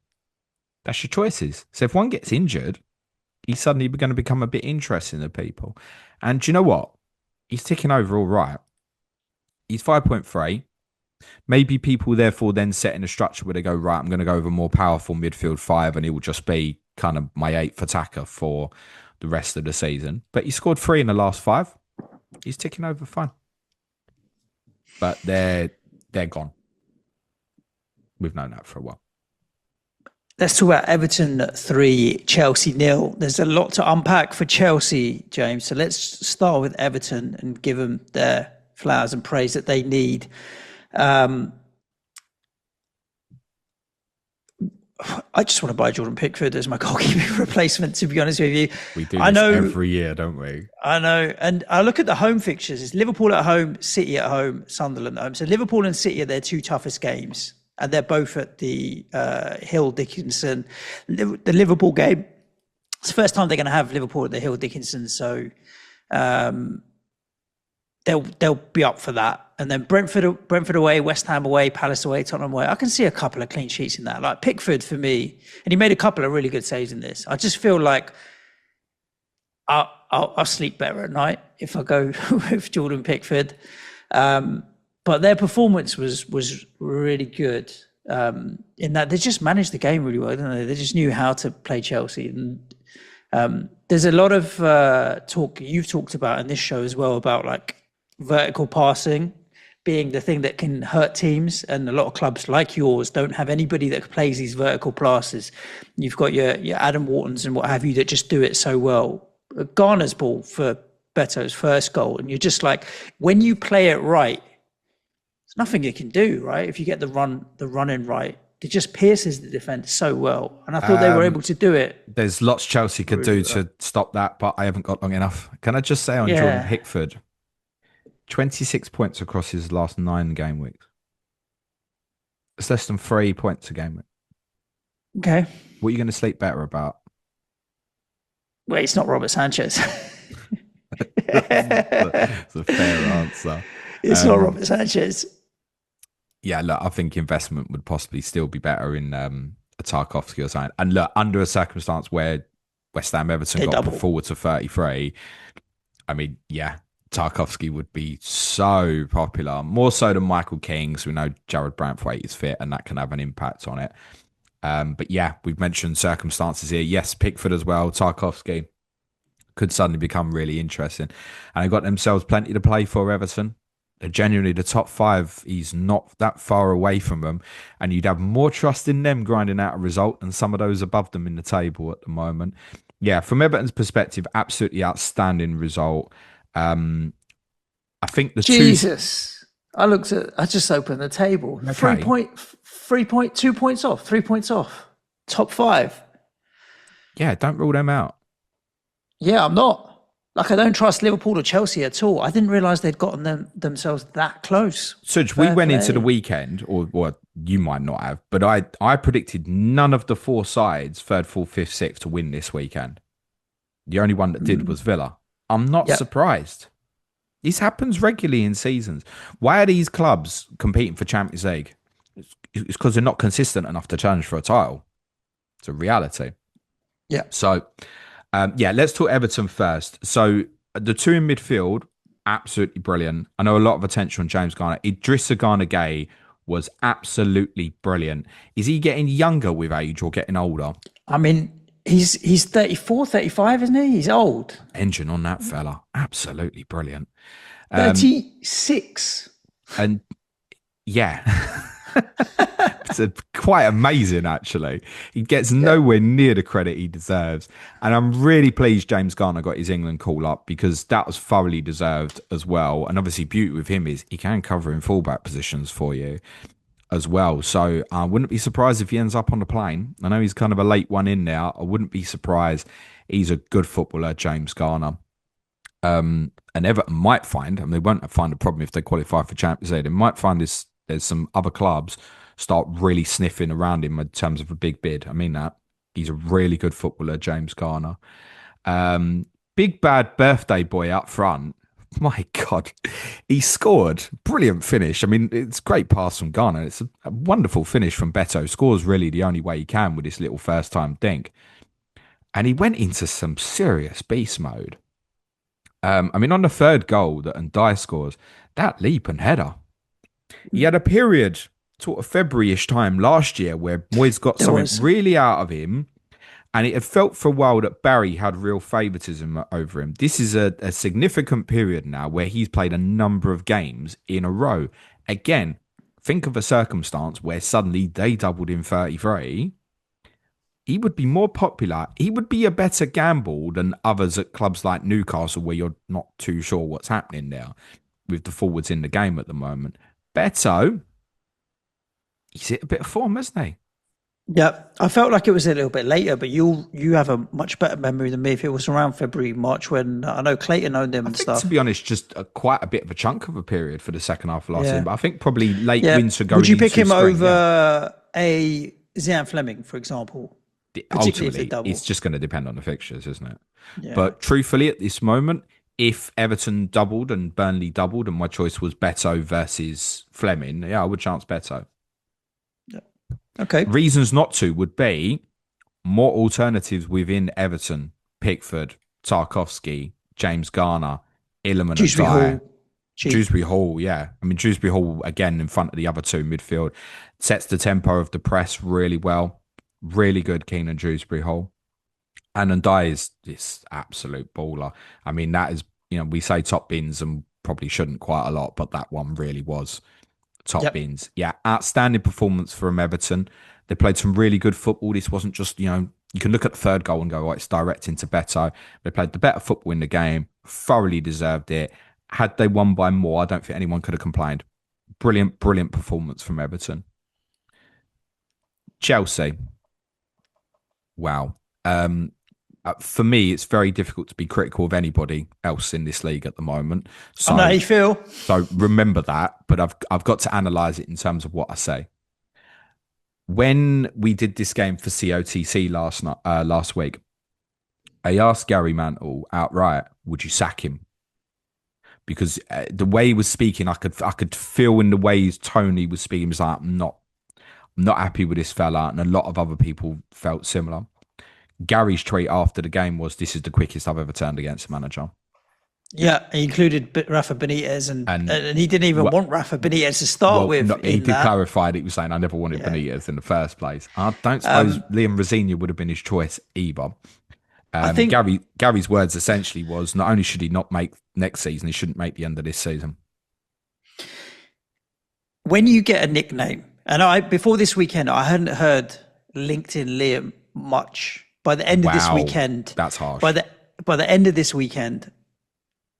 That's your choices. So if one gets injured, he's suddenly going to become a bit interesting to people. And do you know what? He's ticking over all right. He's 5.3. Maybe people therefore then set in a structure where they go, right, I'm going to go with a more powerful midfield five and he will just be kind of my eighth attacker for the rest of the season. But he scored 3 in the last 5. He's ticking over fine. But they're gone. We've known that for a while. Let's talk about Everton 3, Chelsea 0. There's a lot to unpack for Chelsea, James. So let's start with Everton and give them their flowers and praise that they need. I just want to buy Jordan Pickford as my goalkeeping replacement, to be honest with you. We do this every year, don't we? I know. And I look at the home fixtures. It's Liverpool at home, City at home, Sunderland at home. So Liverpool and City are their two toughest games. And they're both at the Hill Dickinson. The Liverpool game, it's the first time they're going to have Liverpool at the Hill Dickinson. So they'll be up for that. And then Brentford away, West Ham away, Palace away, Tottenham away. I can see a couple of clean sheets in that. Like Pickford for me, and he made a couple of really good saves in this. I just feel like I'll sleep better at night if I go with Jordan Pickford. But their performance was really good in that they just managed the game really well, didn't they? They just knew how to play Chelsea. And There's a lot of talk you've talked about in this show as well about like vertical passing being the thing that can hurt teams, and a lot of clubs like yours don't have anybody that plays these vertical passes. You've got your Adam Whartons and what have you that just do it so well. Garner's ball for Beto's first goal, and you're just like, when you play it right, there's nothing you can do, right? If you get the run in right, it just pierces the defense so well. And I thought they were able to do it. There's lots Chelsea could do to stop that, but I haven't got long enough. Can I just say on Jordan Pickford, 26 points across his last 9 game weeks. It's less than 3 points a game week. Okay. What are you going to sleep better about? Well, it's not Robert Sanchez. It's a fair answer. It's not Robert Sanchez. Yeah, look, I think investment would possibly still be better in a Tarkowski or something. And look, under a circumstance where West Ham Everton got put forward to 33, I mean, yeah, Tarkowski would be so popular, more so than Michael King. So we know Jared Brantwaite is fit and that can have an impact on it. But yeah, we've mentioned circumstances here. Yes, Pickford as well. Tarkowski could suddenly become really interesting. And they got themselves plenty to play for, Everton. They're genuinely the top 5. He's not that far away from them. And you'd have more trust in them grinding out a result than some of those above them in the table at the moment. Yeah, from Everton's perspective, absolutely outstanding result. I think the Jesus. I just opened the table. Okay. 2 points off. 3 points off. Top 5. Yeah, don't rule them out. Yeah, I'm not. Like, I don't trust Liverpool or Chelsea at all. I didn't realise they'd gotten themselves that close. Such, we went into the weekend, or you might not have, but I predicted none of the 4 sides, 3rd, 4th, 5th, 6th, to win this weekend. The only one that did was Villa. I'm not surprised. This happens regularly in seasons. Why are these clubs competing for Champions League? It's because they're not consistent enough to challenge for a title. It's a reality. Yeah. So, let's talk Everton first. So the 2 in midfield, absolutely brilliant. I know a lot of attention on James Garner. Idrissa Gana-Gueye was absolutely brilliant. Is he getting younger with age or getting older? I mean, he's 34, 35, isn't he? He's old. Engine on that fella. Absolutely brilliant. 36. And yeah. It's quite amazing, actually. He gets nowhere near the credit he deserves. And I'm really pleased James Garner got his England call up, because that was thoroughly deserved as well. And obviously, beauty with him is he can cover in fullback positions for you as well. So I wouldn't be surprised if he ends up on the plane. I know he's kind of a late one in there. I wouldn't be surprised. He's a good footballer, James Garner. And Everton might find, and they won't find a problem if they qualify for Champions League. They might find there's some other clubs start really sniffing around him in terms of a big bid. I mean that. He's a really good footballer, James Garner. Big bad birthday boy up front. My God, he scored. Brilliant finish. I mean, it's a great pass from Garner. It's a wonderful finish from Beto. Scores really the only way he can with this little first-time dink. And he went into some serious beast mode. I mean, on the 3rd goal that Ndiaye scores, that leap and header. He had a period, sort of February-ish time last year, where Moyes got something really out of him, and it had felt for a while that Barry had real favouritism over him. This is a significant period now where he's played a number of games in a row. Again, think of a circumstance where suddenly they doubled in 33. He would be more popular. He would be a better gamble than others at clubs like Newcastle, where you're not too sure what's happening there with the forwards in the game at the moment. Beto, he's hit a bit of form, hasn't he? Yeah, I felt like it was a little bit later, but you have a much better memory than me. If it was around February, March, when I know Clayton owned him and stuff. To be honest, just quite a bit of a chunk of a period for the second half of last season. But I think probably late winter going. Would you pick him over a Zian Fleming, for example? Ultimately, it's just going to depend on the fixtures, isn't it? Yeah. But truthfully, at this moment, if Everton doubled and Burnley doubled, and my choice was Beto versus Fleming, I would chance Beto. Yeah. Okay. Reasons not to would be more alternatives within Everton: Pickford, Tarkowski, James Garner, Illiman, Dewsbury Hall. Yeah, I mean Dewsbury Hall again in front of the other 2 midfield sets the tempo of the press really well. Really good, Keenan Dewsbury Hall. And Dye is this absolute baller. I mean, that is, we say top bins and probably shouldn't quite a lot, but that one really was top Yep. bins. Yeah, outstanding performance from Everton. They played some really good football. This wasn't just, you can look at the third goal and go, oh, it's direct into Beto. They played the better football in the game, thoroughly deserved it. Had they won by more, I don't think anyone could have complained. Brilliant, brilliant performance from Everton. Chelsea. Wow. For me, it's very difficult to be critical of anybody else in this league at the moment. I know how So, you feel. so remember that. But I've got to analyze it in terms of what I say. When we did this game for COTC last week, I asked Gary Mantle outright, "Would you sack him?" Because the way he was speaking, I could feel in the way his tone he was speaking. He was like, I'm not happy with this fella," and a lot of other people felt similar. Gary's tweet after the game was, "This is the quickest I've ever turned against a manager." Yeah, he included Rafa Benitez, and he didn't even want Rafa Benitez to start with. No, he did clarify that he was saying, "I never wanted Benitez in the first place." I don't suppose Liam Rosenior would have been his choice either. I think Gary's words essentially was, not only should he not make next season, he shouldn't make the end of this season. when you get a nickname, and before this weekend, I hadn't heard LinkedIn Liam much. By the end of this weekend, that's harsh. By the end of this weekend,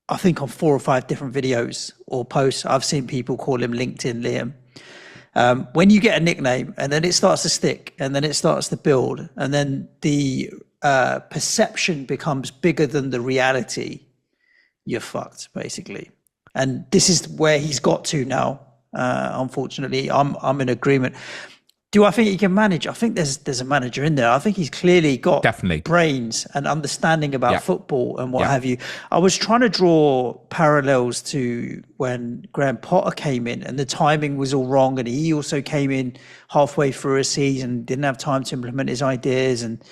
I think on 4 or 5 different videos or posts, I've seen people call him LinkedIn Liam. When you get a nickname and then it starts to stick and then it starts to build and then the perception becomes bigger than the reality, you're fucked, basically. And this is where he's got to now. Unfortunately, I'm in agreement. Do I think he can manage? I think there's a manager in there. I think he's clearly got brains and understanding about football and what have you. I was trying to draw parallels to when Graham Potter came in and the timing was all wrong, and he also came in halfway through a season, didn't have time to implement his ideas and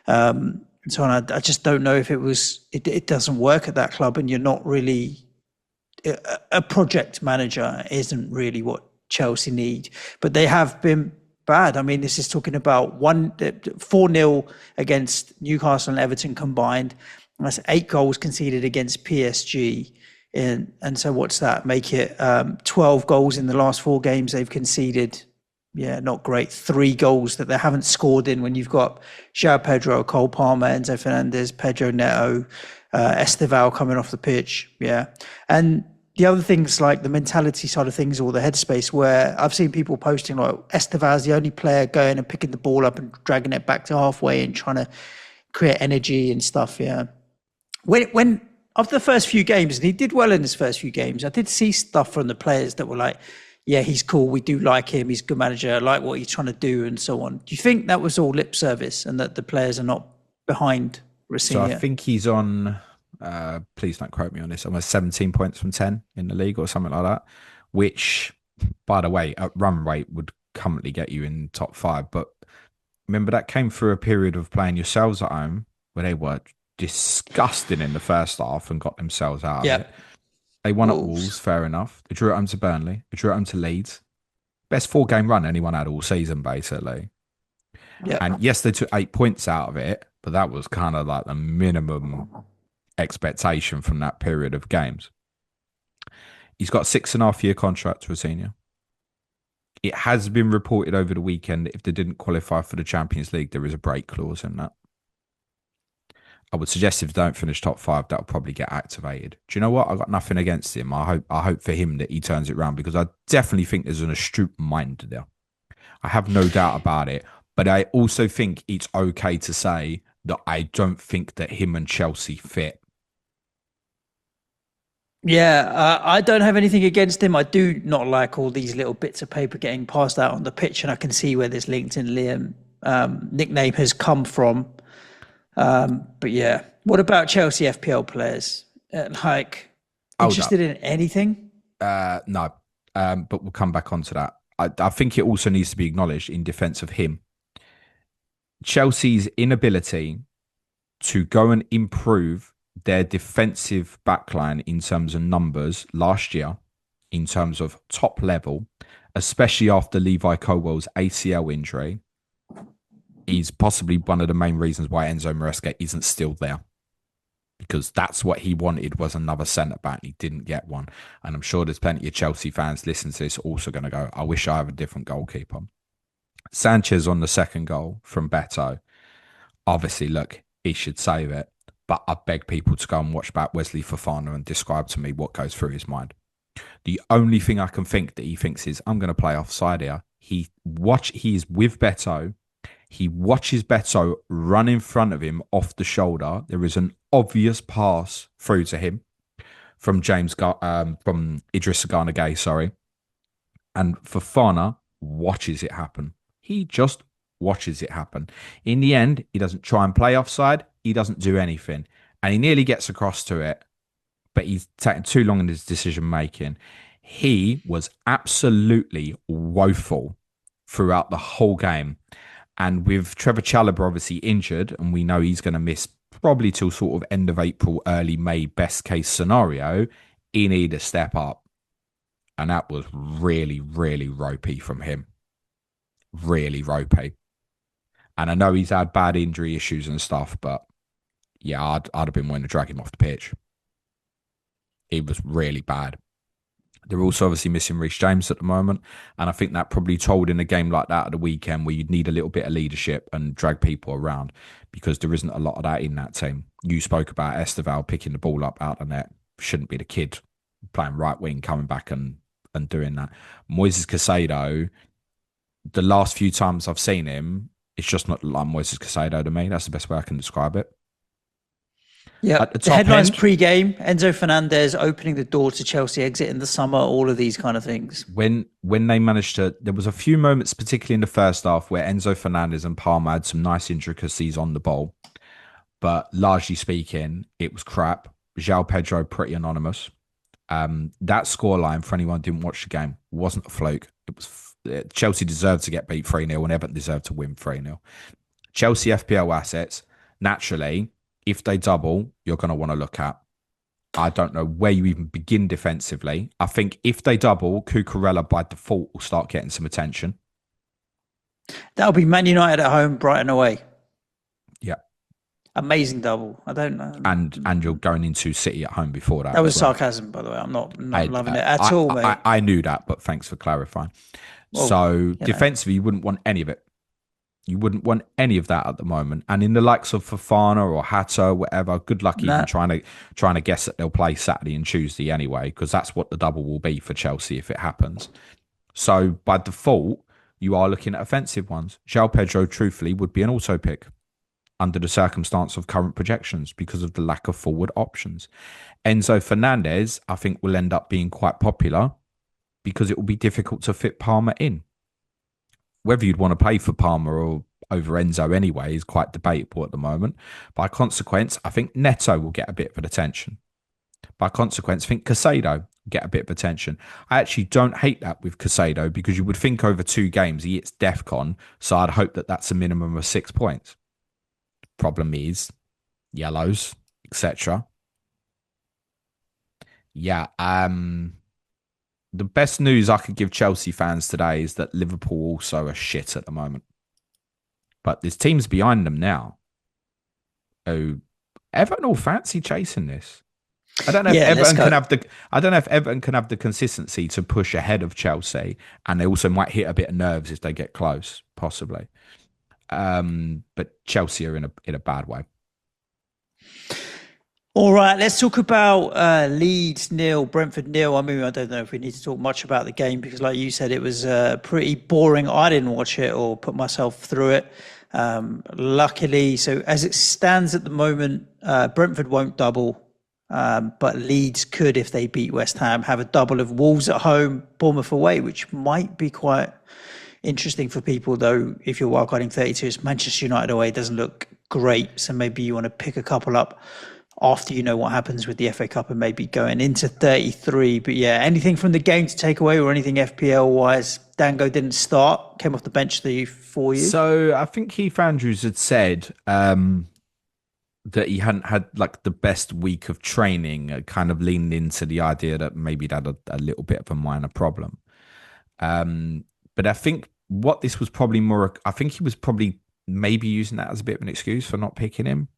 so on. I just don't know if it doesn't work at that club, and you're not really a project manager isn't really what Chelsea need, but they have been bad. I mean, this is talking about 4-0 against Newcastle and Everton combined. That's 8 goals conceded against PSG. And so what's that? Make it 12 goals in the last 4 games they've conceded. Yeah, not great. 3 goals that they haven't scored in when you've got João Pedro, Cole Palmer, Enzo Fernandez, Pedro Neto, Esteval coming off the pitch. Yeah. And the other things like the mentality side of things or the headspace, where I've seen people posting like Esteval's the only player going and picking the ball up and dragging it back to halfway and trying to create energy and stuff. Yeah. When after the first few games, and he did well in his first few games, I did see stuff from the players that were like, yeah, he's cool. We do like him. He's a good manager. I like what he's trying to do and so on. Do you think that was all lip service and that the players are not behind Rosenior? So I think he's on... please don't quote me on this, almost 17 points from 10 in the league or something like that, which, by the way, at run rate would currently get you in top 5. But remember, that came through a period of playing yourselves at home where they were disgusting in the first half and got themselves out of it. They won at Wolves, fair enough. They drew at home to Burnley. They drew at home to Leeds. Best 4-game run anyone had all season, basically. And yes, they took 8 points out of it, but that was kind of like the minimum expectation from that period of games. He's got a 6.5-year contract, Rosenior. It has been reported over the weekend that if they didn't qualify for the Champions League, there is a break clause in that. I would suggest if they don't finish top 5, that'll probably get activated. Do you know what? I got nothing against him. I hope for him that he turns it around, because I definitely think there's an astute mind there. I have no doubt about it. But I also think it's okay to say that I don't think that him and Chelsea fit. Yeah, I don't have anything against him. I do not like all these little bits of paper getting passed out on the pitch, and I can see where this LinkedIn Liam nickname has come from. But yeah, what about Chelsea FPL players? Interested in anything? No, but we'll come back onto that. I think it also needs to be acknowledged in defence of him, Chelsea's inability to go and improve their defensive backline in terms of numbers last year, in terms of top level, especially after Levi Colwell's ACL injury, he's possibly one of the main reasons why Enzo Maresca isn't still there. Because that's what he wanted, was another centre-back. He didn't get one. And I'm sure there's plenty of Chelsea fans listening to this also going to go, I wish I have a different goalkeeper. Sanchez on the second goal from Beto. Obviously, look, he should save it. But I beg people to go and watch back Wesley Fofana and describe to me what goes through his mind. The only thing I can think that he thinks is, I'm going to play offside here. He's with Beto. He watches Beto run in front of him off the shoulder. There is an obvious pass through to him from from Idrissa Gana Gueye, sorry. And Fofana watches it happen. He just watches it happen. In the end, he doesn't try and play offside. He doesn't do anything. And he nearly gets across to it, but he's taken too long in his decision making. He was absolutely woeful throughout the whole game. And with Trevor Chalobah obviously injured, and we know he's going to miss probably till sort of end of April, early May, best case scenario, he needed to step up. And that was really, really ropey from him. Really ropey. And I know he's had bad injury issues and stuff, but yeah, I'd have been wanting to drag him off the pitch. It was really bad. They're also obviously missing Reece James at the moment. And I think that probably told in a game like that at the weekend where you'd need a little bit of leadership and drag people around, because there isn't a lot of that in that team. You spoke about Esteval picking the ball up out of the net. Shouldn't be the kid playing right wing, coming back and doing that. Moises Caicedo, the last few times I've seen him, it's just not like Moises Caicedo to me. That's the best way I can describe it. Yeah, the headlines pre-game, Enzo Fernandez opening the door to Chelsea exit in the summer, all of these kind of things. When they managed to, there was a few moments, particularly in the first half, where Enzo Fernandez and Palmer had some nice intricacies on the ball. But largely speaking, it was crap. João Pedro, pretty anonymous. That scoreline, for anyone who didn't watch the game, wasn't a fluke. It was Chelsea deserved to get beat 3-0 and Everton deserved to win 3-0. Chelsea FPL assets, naturally, if they double, you're going to want to look at. I don't know where you even begin defensively. I think if they double, Cucurella by default will start getting some attention. That'll be Man United at home, Brighton away. Yeah. Amazing double. I don't know. And you're going into City at home before that. That was sarcasm, by the way. I'm not loving it at all, mate. I knew that, but thanks for clarifying. Well, so defensively, you wouldn't want any of it. You wouldn't want any of that at the moment. And in the likes of Fofana or Hatta, whatever, good luck even trying to guess that they'll play Saturday and Tuesday anyway, because that's what the double will be for Chelsea if it happens. So by default, you are looking at offensive ones. João Pedro, truthfully, would be an auto pick under the circumstance of current projections because of the lack of forward options. Enzo Fernandez, I think, will end up being quite popular because it will be difficult to fit Palmer in. Whether you'd want to pay for Palmer or over Enzo anyway is quite debatable at the moment. By consequence, I think Neto will get a bit of attention. By consequence, I think Caicedo will get a bit of attention. I actually don't hate that with Caicedo because you would think over 2 games he hits DEFCON, so I'd hope that that's a minimum of 6 points. Problem is, yellows, etc. Yeah, the best news I could give Chelsea fans today is that Liverpool also are shit at the moment. But there's teams behind them now. Oh, Everton all fancy chasing this. I don't know if Everton can have the. I don't know if Everton can have the consistency to push ahead of Chelsea, and they also might hit a bit of nerves if they get close, possibly. But Chelsea are in a bad way. All right, let's talk about Leeds 0, Brentford 0. I mean, I don't know if we need to talk much about the game because, like you said, it was pretty boring. I didn't watch it or put myself through it. Luckily, so as it stands at the moment, Brentford won't double, but Leeds could, if they beat West Ham, have a double of Wolves at home, Bournemouth away, which might be quite interesting for people, though. If you're wildcarding 32, it's Manchester United away. It doesn't look great, so maybe you want to pick a couple up after you know what happens with the FA Cup and maybe going into 33. But yeah, anything from the game to take away or anything FPL-wise? Dango didn't start, came off the bench for you. So I think Keith Andrews had said that he hadn't had like the best week of training, kind of leaning into the idea that maybe he'd had a little bit of a minor problem. But I think what this was probably more, I think he was probably maybe using that as a bit of an excuse for not picking him.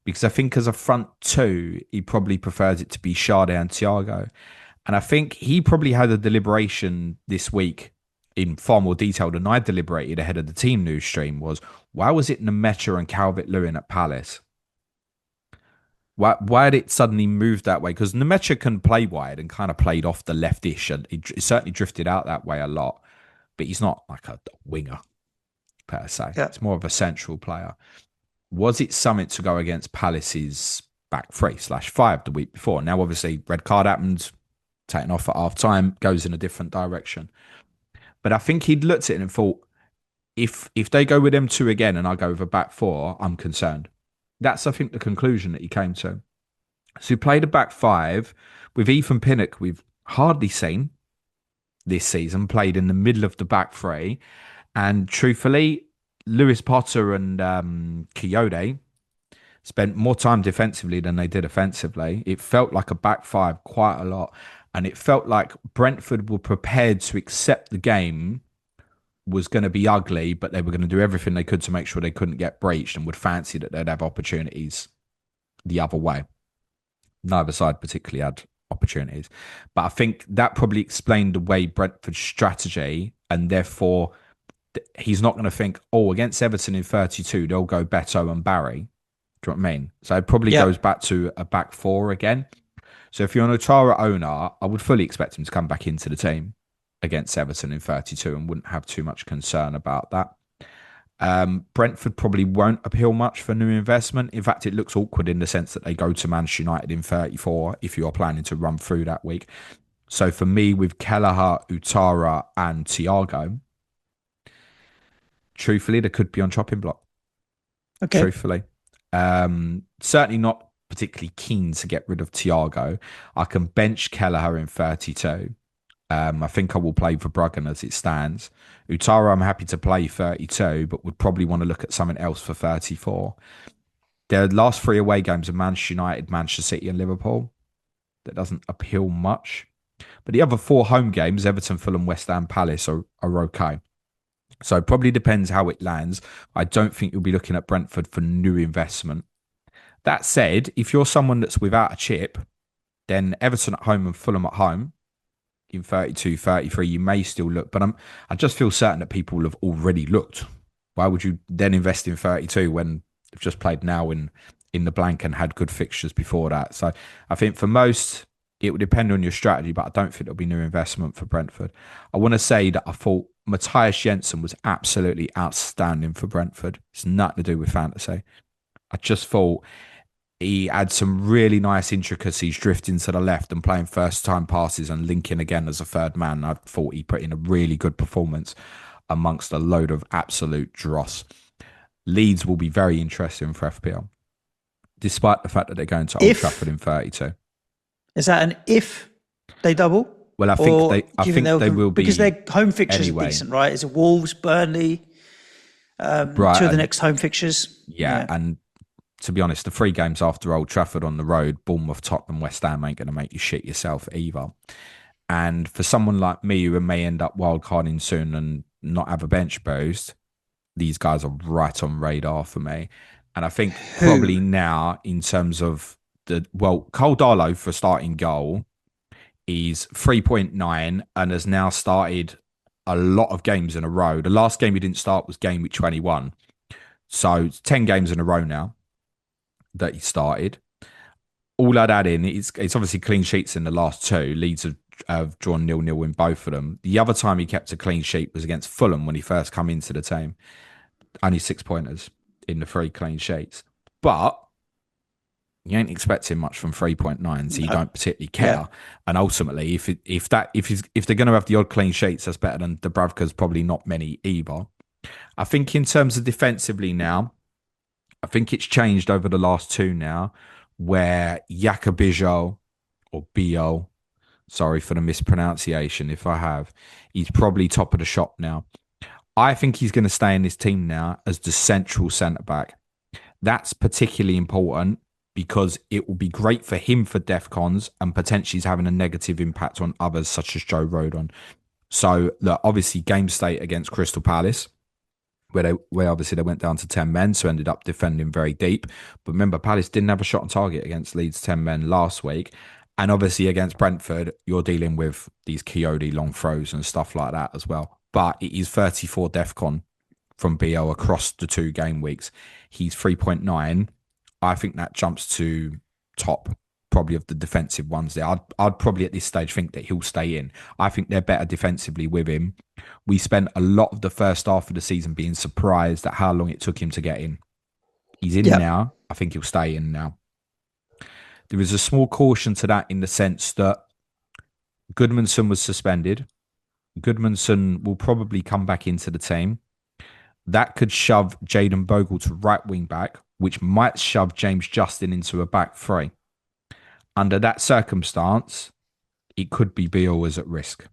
Because I think as a front two, he probably prefers it to be Sade and Thiago. And I think he probably had a deliberation this week in far more detail than I deliberated ahead of the team news stream was, why was it Nemecha and Calvert-Lewin at Palace? Why did it suddenly move that way? Because Nemecha can play wide and kind of played off the left-ish, and he certainly drifted out that way a lot. But he's not like a winger, per se. Yeah. It's more of a central player. Was it something to go against Palace's back 3/5 the week before? Now, obviously, red card happened, taken off at half time, goes in a different direction. But I think he'd looked at it and thought, if they go with them two again and I go with a back four, I'm concerned. That's, I think, the conclusion that he came to. So he played a back five with Ethan Pinnock, we've hardly seen this season, played in the middle of the back three. And truthfully, Lewis Potter and Quixote spent more time defensively than they did offensively. It felt like a back five quite a lot. And it felt like Brentford were prepared to accept the game was going to be ugly, but they were going to do everything they could to make sure they couldn't get breached and would fancy that they'd have opportunities the other way. Neither side particularly had opportunities. But I think that probably explained the way Brentford's strategy, and therefore he's not going to think, oh, against Everton in 32, they'll go Beto and Barry. Do you know what I mean? So it probably goes back to a back four again. So if you're an Otara owner, I would fully expect him to come back into the team against Everton in 32 and wouldn't have too much concern about that. Brentford probably won't appeal much for new investment. In fact, it looks awkward in the sense that they go to Manchester United in 34 if you are planning to run through that week. So for me, with Kelleher, Utara and Thiago, truthfully, they could be on chopping block. Okay. Truthfully. Certainly not particularly keen to get rid of Thiago. I can bench Kelleher in 32. I think I will play for Bruggen as it stands. Utara, I'm happy to play 32, but would probably want to look at something else for 34. Their last three away games are Manchester United, Manchester City and Liverpool. That doesn't appeal much. But the other four home games, Everton, Fulham, West Ham, Palace, are okay. So it probably depends how it lands. I don't think you'll be looking at Brentford for new investment. That said, if you're someone that's without a chip, then Everton at home and Fulham at home in 32, 33, you may still look. But I just feel certain that people will have already looked. Why would you then invest in 32 when they've just played now in the blank and had good fixtures before that? So I think for most, it would depend on your strategy, but I don't think there'll be new investment for Brentford. I want to say that I thought Matthias Jensen was absolutely outstanding for Brentford. It's nothing to do with fantasy. I just thought he had some really nice intricacies drifting to the left and playing first-time passes and linking again as a third man. I thought he put in a really good performance amongst a load of absolute dross. Leeds will be very interesting for FPL, despite the fact that they're going to Old Trafford in 32. Is that an if they double? Well, I think they will be, because their home fixtures anyway. are decent, right? It's Wolves, Burnley, two of the next home fixtures. Yeah, and to be honest, the 3 games after Old Trafford on the road, Bournemouth, Tottenham, West Ham ain't going to make you shit yourself either. And for someone like me who may end up wildcarding soon and not have a bench boost, these guys are right on radar for me. And I think probably now in terms of Cole Darlow for starting goal is 3.9 and has now started a lot of games in a row. The last game he didn't start was Gameweek 21. So it's 10 games in a row now that he started. All I'd add in, it's obviously clean sheets in the last 2. Leeds have drawn 0-0 in both of them. The other time he kept a clean sheet was against Fulham when he first came into the team. Only 6 pointers in the 3 clean sheets. But you ain't expecting much from 3.9, so you don't particularly care. Yeah. And ultimately, if they're going to have the odd clean sheets, that's better than Dubravka's probably not many either. I think in terms of defensively now, I think it's changed over the last 2 now, where Jacobijo or Bio, sorry for the mispronunciation if I have, he's probably top of the shop now. I think he's going to stay in this team now as the central centre-back. That's particularly important because it will be great for him for DEFCONs and potentially is having a negative impact on others such as Joe Rodon. So, look, obviously game state against Crystal Palace, where obviously they went down to 10 men, so ended up defending very deep. But remember, Palace didn't have a shot on target against Leeds 10 men last week. And obviously against Brentford, you're dealing with these Coyote long throws and stuff like that as well. But it is 34 DEFCON from BL across the 2 game weeks. He's 3.9. I think that jumps to top probably of the defensive ones there. I'd probably at this stage think that he'll stay in. I think they're better defensively with him. We spent a lot of the first half of the season being surprised at how long it took him to get in. He's in now. I think he'll stay in now. There is a small caution to that in the sense that Goodmanson was suspended. Goodmanson will probably come back into the team. That could shove Jayden Bogle to right wing back, which might shove James Justin into a back 3. Under that circumstance, it could be Beale as at risk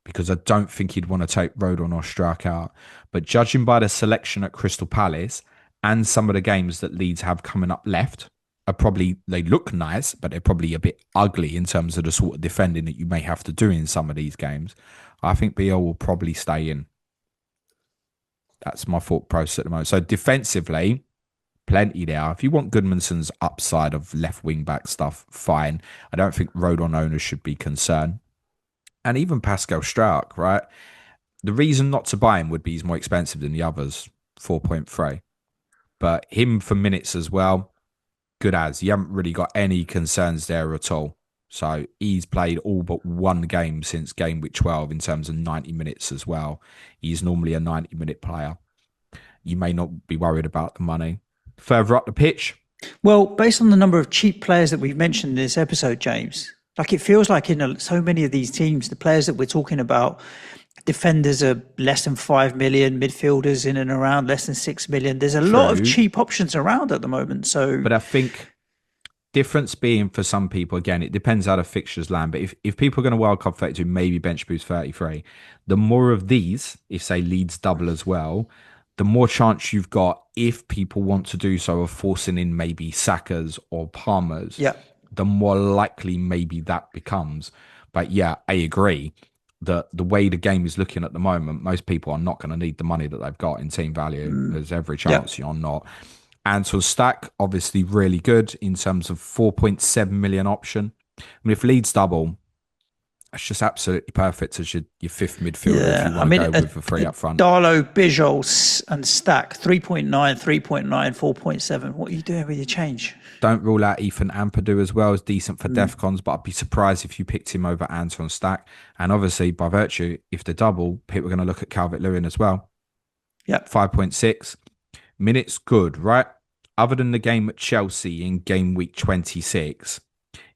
because I don't think he'd want to take Rodon or Struijk out. But judging by the selection at Crystal Palace and some of the games that Leeds have coming up left, are probably, they look nice, but they're probably a bit ugly in terms of the sort of defending that you may have to do in some of these games. I think Beale will probably stay in. That's my thought process at the moment. So defensively, plenty there. If you want Goodmanson's upside of left wing back stuff, fine. I don't think Rodon owners should be concerned. And even Pascal Struijk, right? The reason not to buy him would be he's more expensive than the others, 4.3. But him for minutes as well, good as. You haven't really got any concerns there at all. So he's played all but 1 game since game week 12 in terms of 90 minutes as well. He's normally a 90-minute player. You may not be worried about the money. Further up the pitch. Well, based on the number of cheap players that we've mentioned in this episode, James, like it feels like in so many of these teams, the players that we're talking about, defenders are less than 5 million, midfielders in and around less than 6 million. There's a lot of cheap options around at the moment. But I think difference being for some people, again, it depends how the fixtures land. But if people are going to wildcard 32, maybe bench boost 33, the more of these, if say Leeds double as well, the more chance you've got, if people want to do so, of forcing in maybe Sakas or Palmers, the more likely maybe that becomes. But yeah, I agree that the way the game is looking at the moment, most people are not going to need the money that they've got in team value. There's every chance you're not. And so Stack, obviously really good in terms of 4.7 million option. I mean, if Leeds double, it's just absolutely perfect as your 5th midfielder if you want to go with a 3 up front. Darlow, Bijol and Stack, 3.9, 3.9, 4.7. What are you doing with your change? Don't rule out Ethan Ampadu as well as decent for DEFCONs, but I'd be surprised if you picked him over Anton Stack. And obviously, by virtue, if they're double, people are going to look at Calvert-Lewin as well. 5.6. Minutes, good, right? Other than the game at Chelsea in game week 26,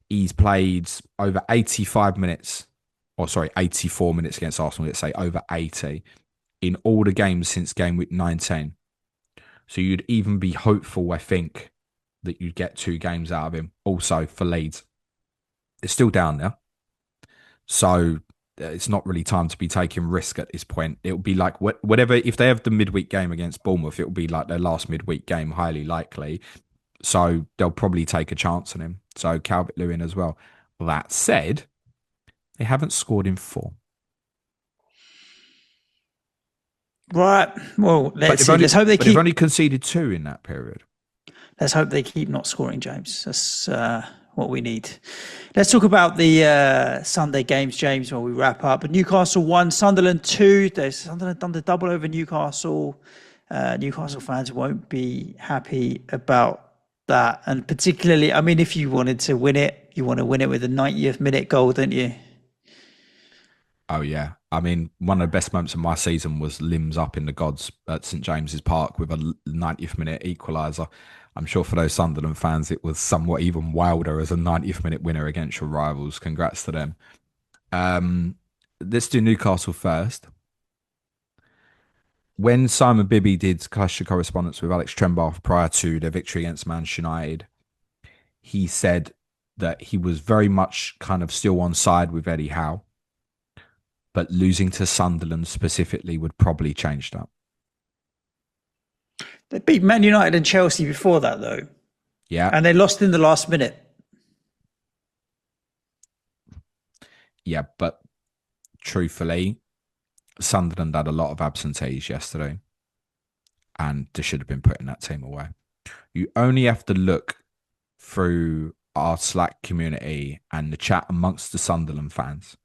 he's played over 85 minutes, 84 minutes against Arsenal, let's say over 80, in all the games since game week 19. So you'd even be hopeful, I think, that you'd get 2 games out of him. Also for Leeds, they're still down there. So it's not really time to be taking risk at this point. It'll be like whatever, if they have the midweek game against Bournemouth, it'll be like their last midweek game, highly likely. So they'll probably take a chance on him. So Calvert-Lewin as well. That said, they haven't scored in 4. Right. Well, let's hope they keep. They've only conceded 2 in that period. Let's hope they keep not scoring, James. That's what we need. Let's talk about the Sunday games, James, while we wrap up. Newcastle 1, Sunderland 2. Sunderland done the double over Newcastle. Newcastle fans won't be happy about that. And particularly, I mean, if you wanted to win it, you want to win it with a 90th minute goal, don't you? Oh, yeah. I mean, one of the best moments of my season was limbs up in the gods at St James's Park with a 90th minute equaliser. I'm sure for those Sunderland fans, it was somewhat even wilder as a 90th minute winner against your rivals. Congrats to them. Let's do Newcastle first. When Simon Bibby did Clash of Correspondence with Alex Trembath prior to their victory against Manchester United, he said that he was very much kind of still on side with Eddie Howe, but losing to Sunderland specifically would probably change that. They beat Man United and Chelsea before that, though. Yeah. And they lost in the last minute. Yeah, but truthfully, Sunderland had a lot of absentees yesterday. and they should have been putting that team away. You only have to look through our Slack community and the chat amongst the Sunderland fans.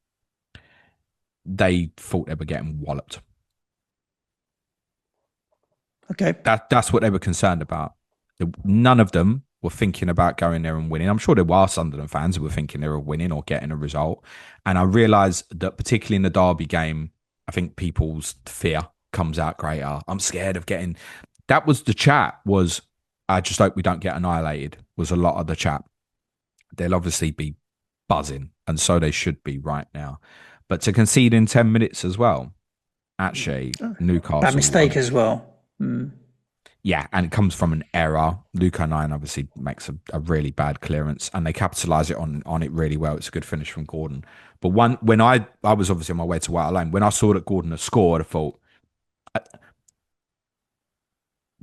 They thought they were getting walloped. Okay. That's what they were concerned about. None of them were thinking about going there and winning. I'm sure there were Sunderland fans who were thinking they were winning or getting a result. And I realised that particularly in the Derby game, I think people's fear comes out greater. I'm scared of getting... That was the chat, was I just hope we don't get annihilated, was a lot of the chat. They'll obviously be buzzing, and so they should be right now. But to concede in 10 minutes as well, actually, Newcastle... Bad mistake as well. Yeah, and it comes from an error. Luca 9 obviously makes a really bad clearance, and they capitalise it on it really well. It's a good finish from Gordon. But when I was obviously on my way to White Lane, when I saw that Gordon had scored, I thought,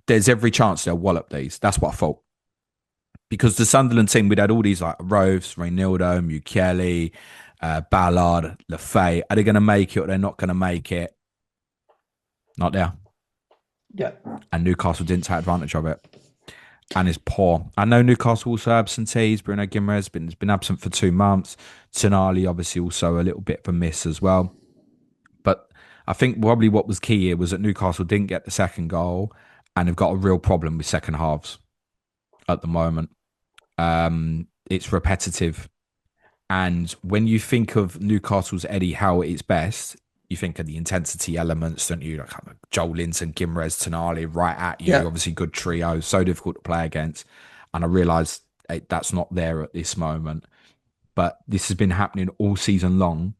there's every chance they'll wallop these. That's what I thought. Because the Sunderland team, we'd had all these like Roves, Reynaldo, Mukiele, Ballard, Lafay. Are they going to make it or they're not going to make it? Not there. Yeah. And Newcastle didn't take advantage of it. And is poor. I know Newcastle also absentees. Bruno Guimaraes has been absent for 2 months. Tonali obviously also a little bit of a miss as well. But I think probably what was key here was that Newcastle didn't get the second goal and have got a real problem with second halves at the moment. It's repetitive. And when you think of Newcastle's Eddie Howe at its best, you think of the intensity elements, don't you? Like Joel Linton, Guimaraes, Tonali right at you. Yeah. Obviously, good trio, so difficult to play against. And I realised that's not there at this moment. But this has been happening all season long,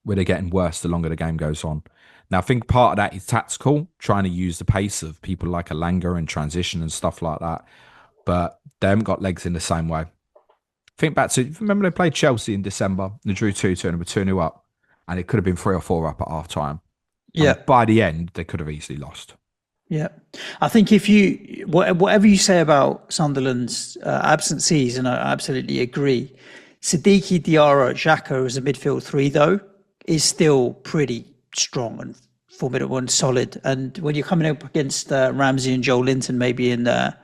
where they're getting worse the longer the game goes on. Now, I think part of that is tactical, trying to use the pace of people like Alanga and transition and stuff like that. But they haven't got legs in the same way. Think back to, remember they played Chelsea in December, they drew 2-2 and they were 2-0 up. And it could have been 3 or 4 up at half time. Yeah. And by the end, they could have easily lost. Yeah. I think if you, whatever you say about Sunderland's absences, and I absolutely agree, Siddiqui, Diarra, Xhaka as a midfield 3, though, is still pretty strong and formidable and solid. And when you're coming up against Ramsey and Joel Linton maybe in there,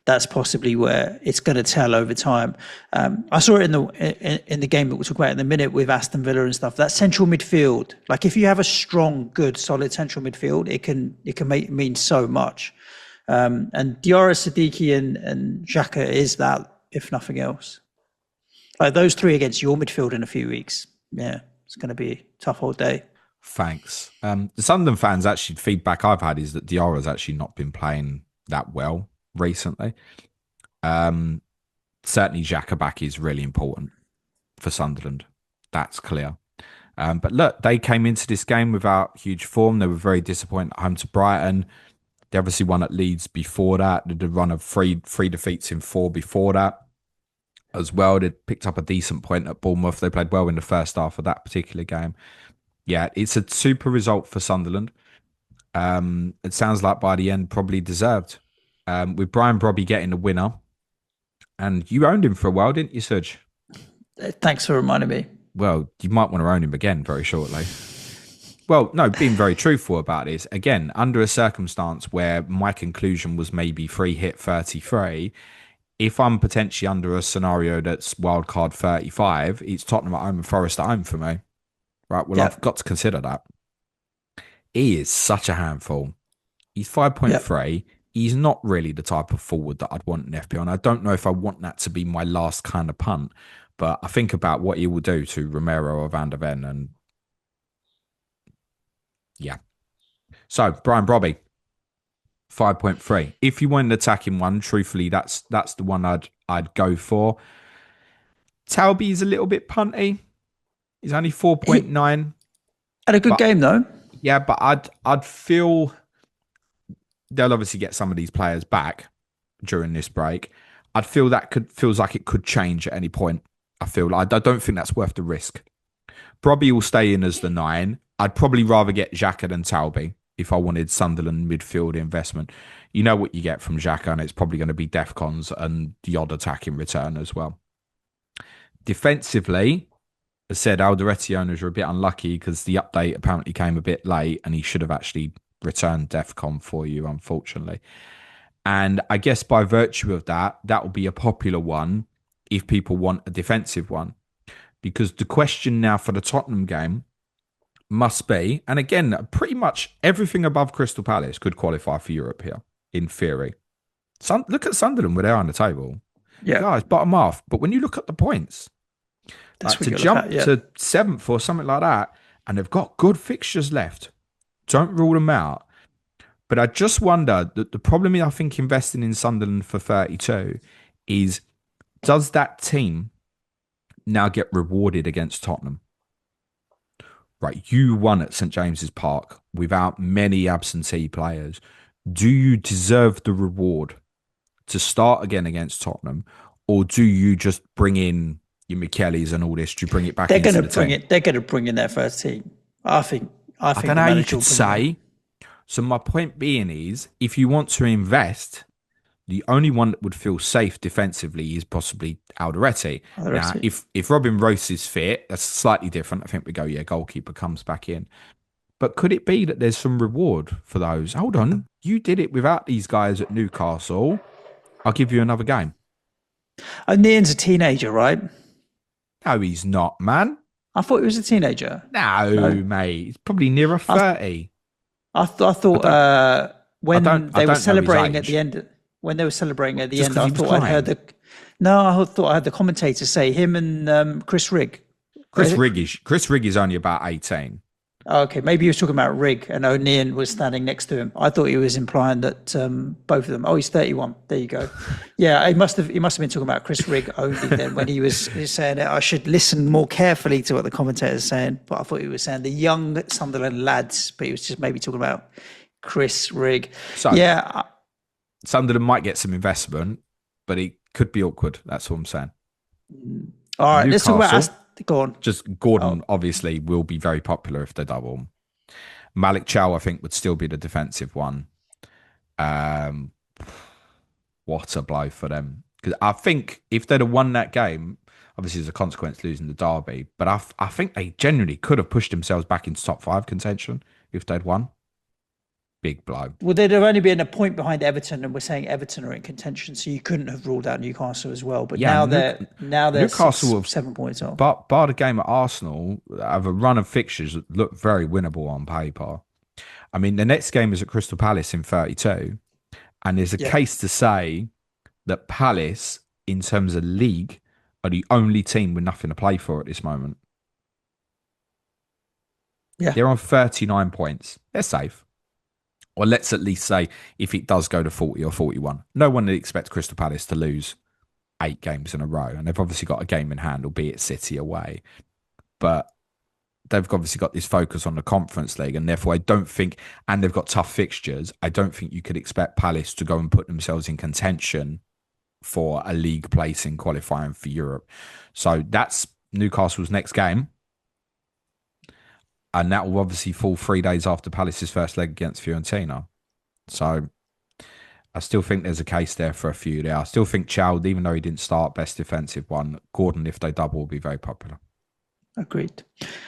that's possibly where it's going to tell over time. I saw it in the game that we'll talk about in a minute with Aston Villa and stuff. That central midfield, like if you have a strong, good, solid central midfield, it can mean so much. And Diarra, Siddiqui, and Xhaka is that, if nothing else. Like those 3 against your midfield in a few weeks. Yeah, it's going to be a tough old day. Thanks. The Sunderland fans, actually, feedback I've had is that Diarra's actually not been playing that well recently. Certainly Xhaka back is really important for Sunderland. That's clear. But look, they came into this game without huge form. They were very disappointed at home to Brighton. They obviously won at Leeds before that. They did a run of three defeats in 4 before that as well. They picked up a decent point at Bournemouth. They played well in the first half of that particular game. Yeah, it's a super result for Sunderland. It sounds like by the end probably deserved. With Brian Brobby getting the winner. And you owned him for a while, didn't you, Suj? Thanks for reminding me. Well, you might want to own him again very shortly. Well, no, being very truthful about this, again, under a circumstance where my conclusion was maybe free hit 33, if I'm potentially under a scenario that's wildcard 35, it's Tottenham at home and Forest at home for me. Right, well, I've got to consider that. He is such a handful. He's 5.3. Yep. He's not really the type of forward that I'd want in FPL. And I don't know if I want that to be my last kind of punt. But I think about what he will do to Romero or Van der Ven. And yeah. So, Brian Brobby, 5.3. If you want an attacking one, truthfully, that's the one I'd go for. Talby's a little bit punty. He's only 4.9. Had a good game, though. Yeah, but I'd feel... They'll obviously get some of these players back during this break. I'd feel feels like it could change at any point. I don't think that's worth the risk. Brobby will stay in as the 9. I'd probably rather get Xhaka than Talby if I wanted Sunderland midfield investment. You know what you get from Xhaka, and it's probably going to be Defcons and the odd attack in return as well. Defensively, as said, Alderete owners are a bit unlucky because the update apparently came a bit late and he should have actually return DEFCON for you, unfortunately. And I guess by virtue of that, that will be a popular one if people want a defensive one. Because the question now for the Tottenham game must be, and again, pretty much everything above Crystal Palace could qualify for Europe here, in theory. Look at Sunderland, where they're on the table. Yeah. Guys, bottom half. But when you look at the points, like to jump to 7th or something like that, and they've got good fixtures left, don't rule them out. But I just wonder that the problem I think investing in Sunderland for 32 is, does that team now get rewarded against Tottenham? Right, you won at St James's Park without many absentee players. Do you deserve the reward to start again against Tottenham, or do you just bring in your Michelis and all this? Do you bring it back? They're going to bring it. They're going to bring in their first team. I think. I don't know how you could say. So my point being is, if you want to invest, the only one that would feel safe defensively is possibly Alderete. Now, if Robin Rose is fit, that's slightly different. I think we go, goalkeeper comes back in. But could it be that there's some reward for those? Hold on, you did it without these guys at Newcastle. I'll give you another game. Nian's a teenager, right? No, he's not, man. I thought he was a teenager. No, mate. He's probably nearer 30. I thought when they were celebrating at the end, I thought I heard the commentator say him and Chris Rigg. Chris Rigg is only about 18. Oh, okay, maybe he was talking about Rigg and O'Neill was standing next to him. I thought he was implying that both of them. Oh, he's 31. There you go. Yeah, he must have been talking about Chris Rigg only then when he was saying it. I should listen more carefully to what the commentator is saying, but I thought he was saying the young Sunderland lads, but he was just maybe talking about Chris Rigg. So yeah, Sunderland might get some investment, but it could be awkward. That's what I'm saying. All right, let's talk about. Go on. Just Gordon, obviously, will be very popular if they double. Malik Chow, I think, would still be the defensive one. What a blow for them. Because I think if they'd have won that game, obviously as a consequence losing the derby, but I think they genuinely could have pushed themselves back into top 5 contention if they'd won. Big blow. Well, they'd have only been a point behind Everton, and we're saying Everton are in contention, so you couldn't have ruled out Newcastle as well. But now they're Newcastle 7 points off. But bar the game at Arsenal, have a run of fixtures that look very winnable on paper. I mean, the next game is at Crystal Palace in 32, and there's a case to say that Palace, in terms of league, are the only team with nothing to play for at this moment. Yeah, they're on 39 points. They're safe. Or let's at least say if it does go to 40 or 41. No one would expect Crystal Palace to lose 8 games in a row. And they've obviously got a game in hand, albeit City away. But they've obviously got this focus on the Conference League. And therefore, I don't think, and they've got tough fixtures, I don't think you could expect Palace to go and put themselves in contention for a league place in qualifying for Europe. So that's Newcastle's next game. And that will obviously fall 3 days after Palace's first leg against Fiorentina. So I still think there's a case there for a few there. I still think Child, even though he didn't start best defensive one, Gordon, if they double, will be very popular. Agreed.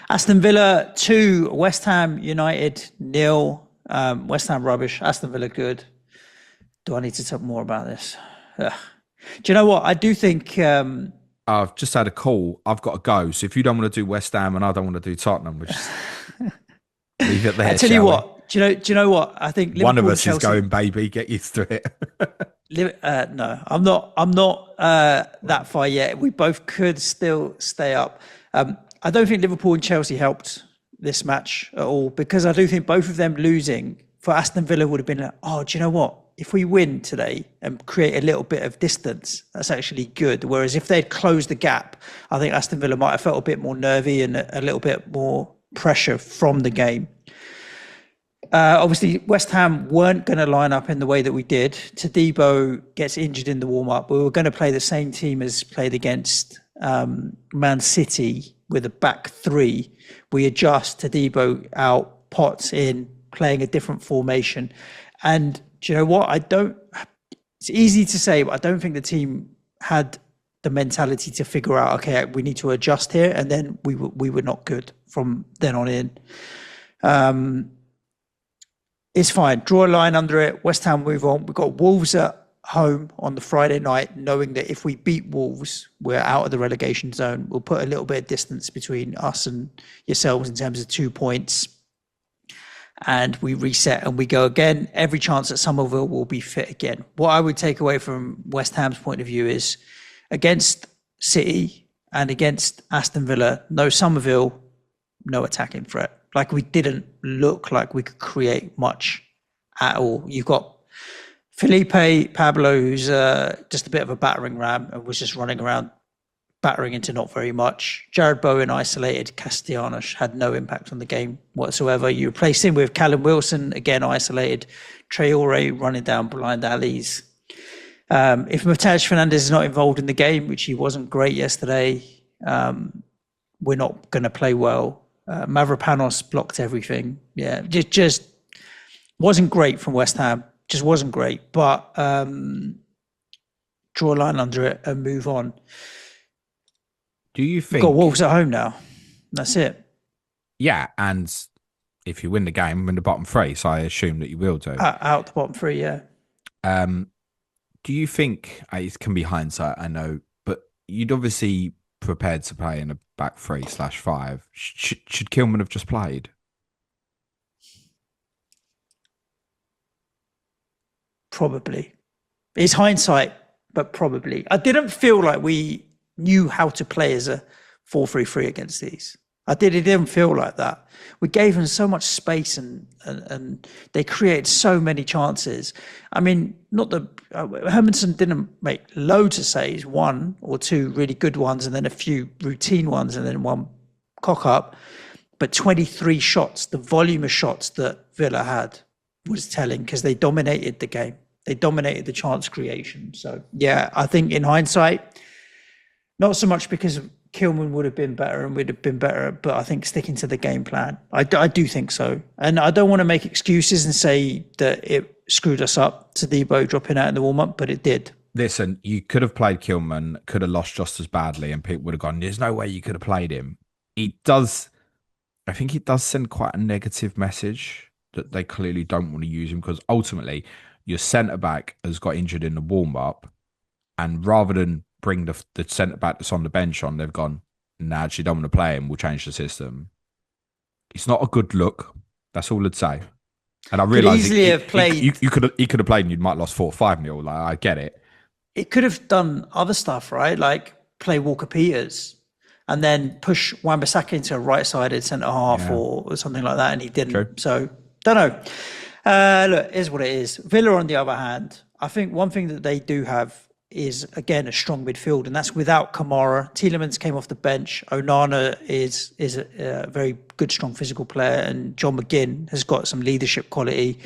Aston Villa 2, West Ham United 0. West Ham rubbish, Aston Villa good. Do I need to talk more about this? Ugh. Do you know what? I do think... I've just had a call. I've got to go. So if you don't want to do West Ham and I don't want to do Tottenham, we just leave it there. I tell you what. Do you know what? I think Liverpool one of us Chelsea, is going, baby. Get used to it. No, I'm not that far yet. We both could still stay up. I don't think Liverpool and Chelsea helped this match at all, because I do think both of them losing for Aston Villa would have been like, oh, do you know what? If we win today and create a little bit of distance, that's actually good. Whereas if they'd closed the gap, I think Aston Villa might have felt a bit more nervy and a little bit more pressure from the game. Obviously, West Ham weren't going to line up in the way that we did. Todibo gets injured in the warm-up. We were going to play the same team as played against Man City with a back 3. We adjust Todibo out, Potts in, playing a different formation. And do you know what? It's easy to say, but I don't think the team had the mentality to figure out, okay, we need to adjust here. And then we were not good from then on in. It's fine. Draw a line under it. West Ham move on. We've got Wolves at home on the Friday night, knowing that if we beat Wolves, we're out of the relegation zone. We'll put a little bit of distance between us and yourselves in terms of 2 points. And we reset and we go again. Every chance that Somerville will be fit again. What I would take away from West Ham's point of view is against City and against Aston Villa, no Somerville, no attacking threat. Like, we didn't look like we could create much at all. You've got Felipe Pablo, who's just a bit of a battering ram and was just running around battering into not very much. Jared Bowen isolated. Castellanos had no impact on the game whatsoever. You replace him with Callum Wilson, again isolated. Traore running down blind alleys. If Matej Fernandez is not involved in the game, which he wasn't great yesterday, we're not going to play well. Mavropanos blocked everything. Yeah, just wasn't great from West Ham. Just wasn't great. But draw a line under it and move on. Do you think... We've got Wolves at home now. That's it. Yeah, and if you win the game, win the bottom three, so I assume that you will do. Out the bottom three, yeah. Do you think, it can be hindsight, I know, but you'd obviously prepared to play in a back 3/5. Should Kilman have just played? Probably. It's hindsight, but probably. I didn't feel like we knew how to play as a 4-3-3 against these. It didn't feel like that. We gave them so much space and they created so many chances. I mean, not the Hermanson didn't make loads of saves, one or two really good ones and then a few routine ones and then one cock up. But 23 shots, the volume of shots that Villa had was telling because they dominated the game. They dominated the chance creation. So, yeah, I think in hindsight, not so much because Kilman would have been better and we'd have been better, but I think sticking to the game plan. I do think so. And I don't want to make excuses and say that it screwed us up, Todibo dropping out in the warm-up, but it did. Listen, you could have played Kilman, could have lost just as badly, and people would have gone, there's no way you could have played him. I think it does send quite a negative message that they clearly don't want to use him because ultimately your centre-back has got injured in the warm-up and rather than bring the centre-back that's on the bench on, they've gone, nah, actually don't want to play him, we'll change the system. It's not a good look. That's all I'd say. And I realise he could have played and you might have lost 4-5-0. Like, I get it. It could have done other stuff, right? Like play Walker-Peters and then push Wan-Bissaka into a right-sided centre-half or something like that, and he didn't. True. So, don't know. Look, it is what it is. Villa, on the other hand, I think one thing that they do have is, again, a strong midfield, and that's without Kamara. Tielemans came off the bench. Onana is a very good, strong physical player, and John McGinn has got some leadership quality.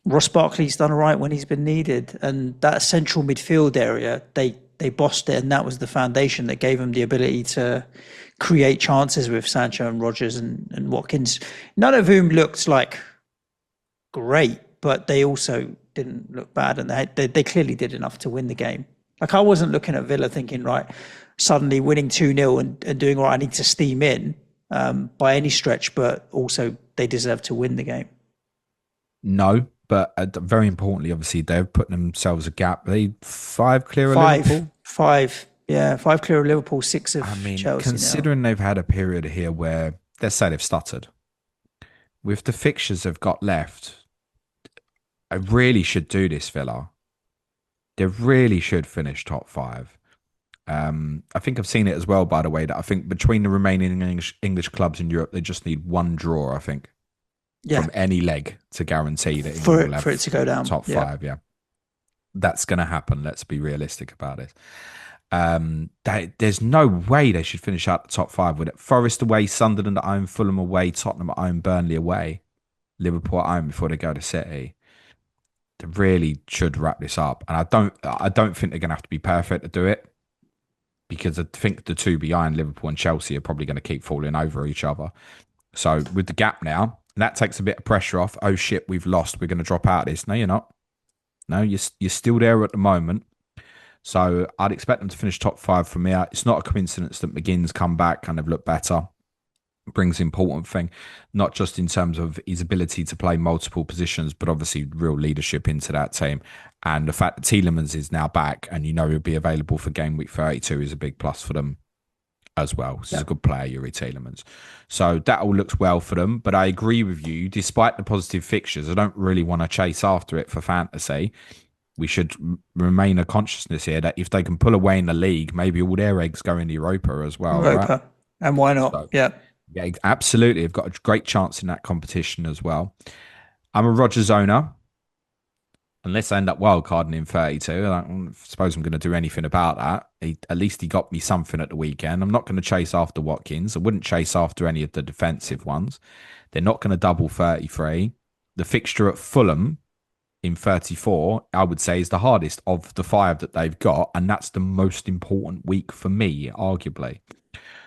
Ross Barkley's done all right when he's been needed, and that central midfield area, they bossed it, and that was the foundation that gave them the ability to create chances with Sancho and Rodgers and Watkins, none of whom looked like great, but they also didn't look bad, and they clearly did enough to win the game. Like, I wasn't looking at Villa thinking, right, suddenly winning 2-0 and doing all right, I need to steam in by any stretch, but also they deserve to win the game. No, but very importantly, obviously, they've put themselves a gap. They 5 clear of Liverpool? 5 clear of Liverpool, 6 of Chelsea. Considering they've had a period here where, let's say they've stuttered, with the fixtures they've got left, I really should do this, Villa. They really should finish top 5. I think I've seen it as well, by the way, that I think between the remaining English clubs in Europe, they just need one draw, I think, from any leg to guarantee that for it to go down. Top 5, yeah. That's going to happen. Let's be realistic about it. There's no way they should finish out the top 5 with it. Forest away, Sunderland at home, Fulham away, Tottenham at home, Burnley away, Liverpool at home before they go to City. They really should wrap this up, and I don't think they're going to have to be perfect to do it, because I think the two behind, Liverpool and Chelsea, are probably going to keep falling over each other. So with the gap now, that takes a bit of pressure off. Oh shit, we've lost. We're going to drop out of this. No, you're not. No, you're still there at the moment. So I'd expect them to finish top 5 from here. It's not a coincidence that McGinn's come back and they've looked better. brings important thing, not just in terms of his ability to play multiple positions, but obviously real leadership into that team. And the fact that Tielemans is now back and he'll be available for game week 32 is a big plus for them as well. He's a good player, Yuri Tielemans. So that all looks well for them. But I agree with you, despite the positive fixtures, I don't really want to chase after it for fantasy. We should remain a consciousness here that if they can pull away in the league, maybe all their eggs go into Europa as well. Europa. Right? And why not? So, yeah, absolutely. They've got a great chance in that competition as well. I'm a Rodgers owner. Unless I end up wildcarding in 32, I don't suppose I'm going to do anything about that. At least he got me something at the weekend. I'm not going to chase after Watkins. I wouldn't chase after any of the defensive ones. They're not going to double 33. The fixture at Fulham in 34, I would say, is the hardest of the 5 that they've got. And that's the most important week for me, arguably.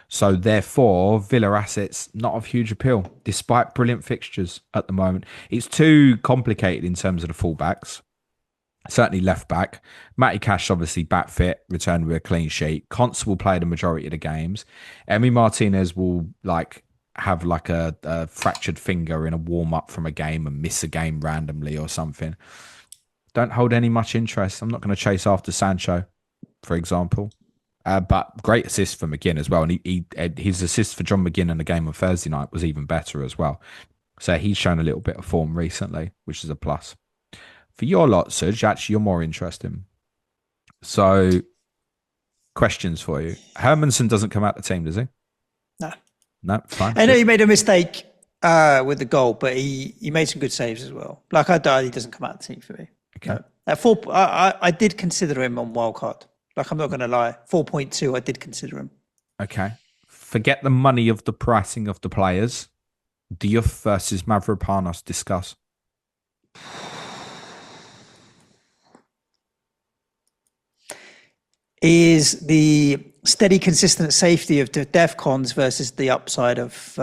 So therefore, Villa assets, not of huge appeal, despite brilliant fixtures at the moment. It's too complicated in terms of the fullbacks. Certainly left back. Matty Cash, obviously back fit, returned with a clean sheet. Constable will play the majority of the games. Emi Martinez will have a fractured finger in a warm-up from a game and miss a game randomly or something. Don't hold any much interest. I'm not going to chase after Sancho, for example. But great assist for McGinn as well. And his assist for John McGinn in the game on Thursday night was even better as well. So he's shown a little bit of form recently, which is a plus. For your lot, Suj, actually, you're more interesting. So, questions for you. Hermanson doesn't come out the team, does he? No. No, fine. I know he made a mistake with the goal, but he made some good saves as well. Like, I doubt he doesn't come out the team for me. Okay. No. At 4, I did consider him on wildcard. Like, I'm not going to lie. 4.2, I did consider him. Okay. Forget the money of the pricing of the players. Diouf versus Mavropanos, discuss. Is the steady, consistent safety of the DEFCONs versus the upside of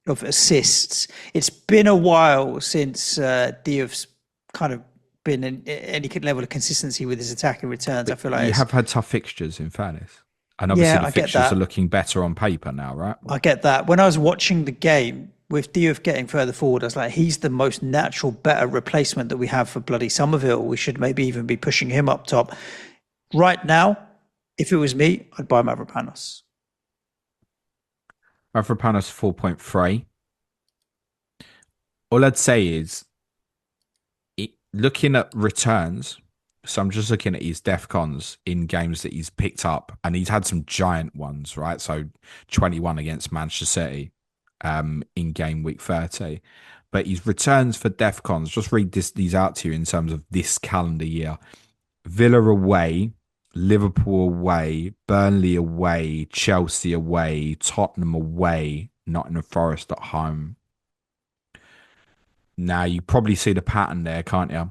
assists. It's been a while since Diouf's kind of been in any level of consistency with his attacking returns. But I feel like you have had tough fixtures, in fairness. And obviously the fixtures are looking better on paper now, right? I get that. When I was watching the game, with Diouf getting further forward, I was like, he's the most natural, better replacement that we have for bloody Somerville. We should maybe even be pushing him up top. Right now, if it was me, I'd buy Mavropanos. Mavropanos 4.3. All I'd say is, looking at returns, so I'm just looking at his DEFCONs in games that he's picked up, and he's had some giant ones, right? So 21 against Manchester City in game week 30. But his returns for DEFCONs, just read these out to you in terms of this calendar year. Villa away, Liverpool away, Burnley away, Chelsea away, Tottenham away, Nottingham Forest at home. Now, you probably see the pattern there, can't you?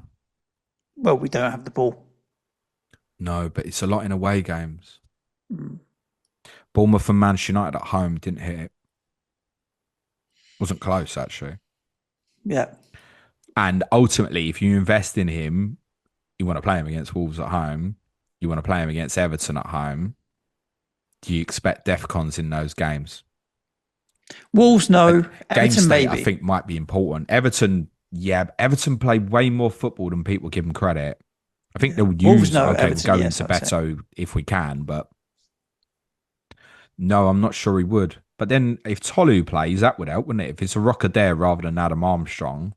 Well, we don't have the ball. No, but it's a lot in away games. Bournemouth and Manchester United at home didn't hit it. Wasn't close, actually. Yeah. And ultimately, if you invest in him, you want to play him against Wolves at home. You want to play him against Everton at home. Do you expect DEFCONs in those games? Wolves, no. Everton, maybe. I think, might be important. Everton, yeah. Everton play way more football than people give them credit. I think they'll use, Wolves, no. okay, Everton, we'll go yes, into Beto if we can, but no, I'm not sure he would. But then if Tolu plays, that would help, wouldn't it? If it's a Rocker there rather than Adam Armstrong,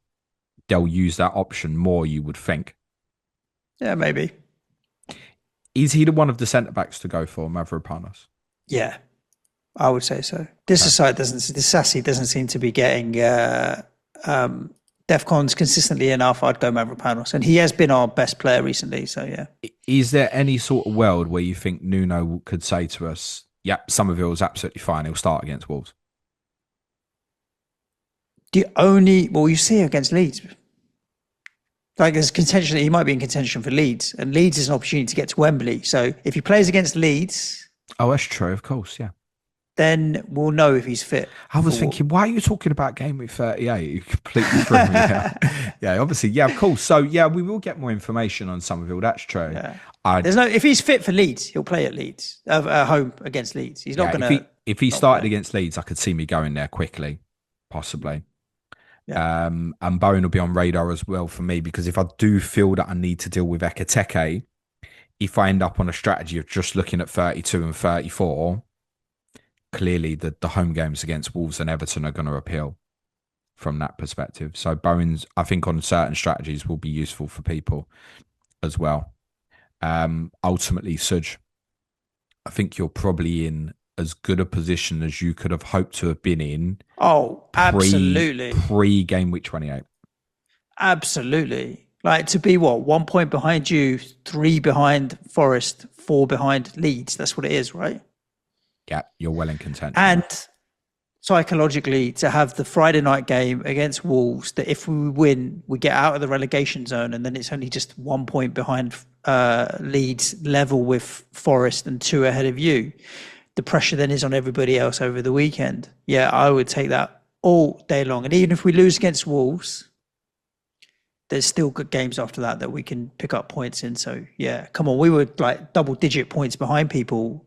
they'll use that option more, you would think. Yeah, maybe. Is he the one of the centre-backs to go for, Mavropanos? Yeah, I would say so. This Sassy doesn't seem to be getting DEFCONs consistently enough. I'd go Mavropanos. And he has been our best player recently, so yeah. Is there any sort of world where you think Nuno could say to us, yep, Somerville's absolutely fine, he'll start against Wolves? You see against Leeds. Like there's contention, he might be in contention for Leeds, and Leeds is an opportunity to get to Wembley. So if he plays against Leeds, oh, that's true, of course, yeah. Then we'll know if he's fit. I was thinking, why are you talking about game week 38? You completely threw me out. Yeah, obviously. Yeah, of course. So, yeah, we will get more information on Somerville. That's true. Yeah. I There's no if he's fit for Leeds, he'll play at Leeds, home against Leeds. He's not Yeah, gonna if he not started play. against Leeds, I could see me going there quickly, possibly. Yeah. And Bowen will be on radar as well for me because if I do feel that I need to deal with Ekateke, if I end up on a strategy of just looking at 32 and 34, clearly the home games against Wolves and Everton are going to appeal from that perspective. So Bowen's, I think, on certain strategies will be useful for people as well. Ultimately, Suj, I think you're probably in as good a position as you could have hoped to have been in Oh, absolutely. pre game week 28. Absolutely. Like to be what, 1 point behind you, 3 behind Forest, 4 behind Leeds. That's what it is, right? Yeah, you're well in contention. And psychologically, to have the Friday night game against Wolves, that if we win, we get out of the relegation zone, and then it's only just 1 point behind Leeds, level with Forest, and 2 ahead of you. The pressure then is on everybody else over the weekend. Yeah, I would take that all day long. And even if we lose against Wolves, there's still good games after that we can pick up points in. So yeah, come on, we were like double-digit points behind people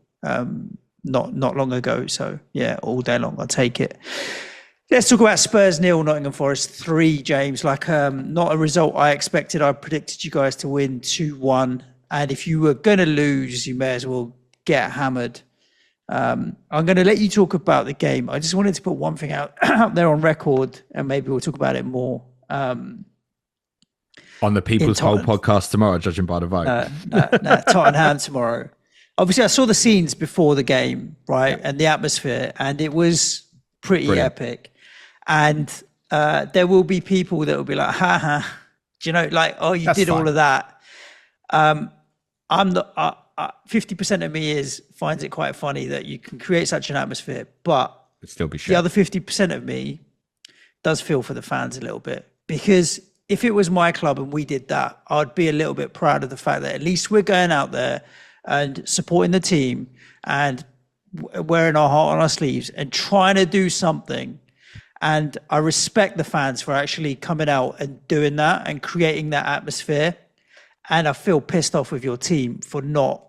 not long ago. So yeah, all day long, I'll take it. Let's talk about Spurs 0, Nottingham Forest 3, James. Like not a result I expected. I predicted you guys to win 2-1. And if you were going to lose, you may as well get hammered. I'm going to let you talk about the game. I just wanted to put one thing out there on record, and maybe we'll talk about it more. On the People's Poll podcast tomorrow, judging by the vote. Tottenham tomorrow. Obviously, I saw the scenes before the game, right? And the atmosphere, and it was pretty Brilliant. epic. And there will be people that will be like, ha ha, do you know, like, oh, you did fine. all of that. I'm not, 50% of me finds it quite funny that you can create such an atmosphere, but It'd still be shit. the other 50% of me does feel for the fans a little bit, because if it was my club and we did that, I'd be a little bit proud of the fact that at least we're going out there and supporting the team and wearing our heart on our sleeves and trying to do something. And I respect the fans for actually coming out and doing that and creating that atmosphere. And I feel pissed off with your team for not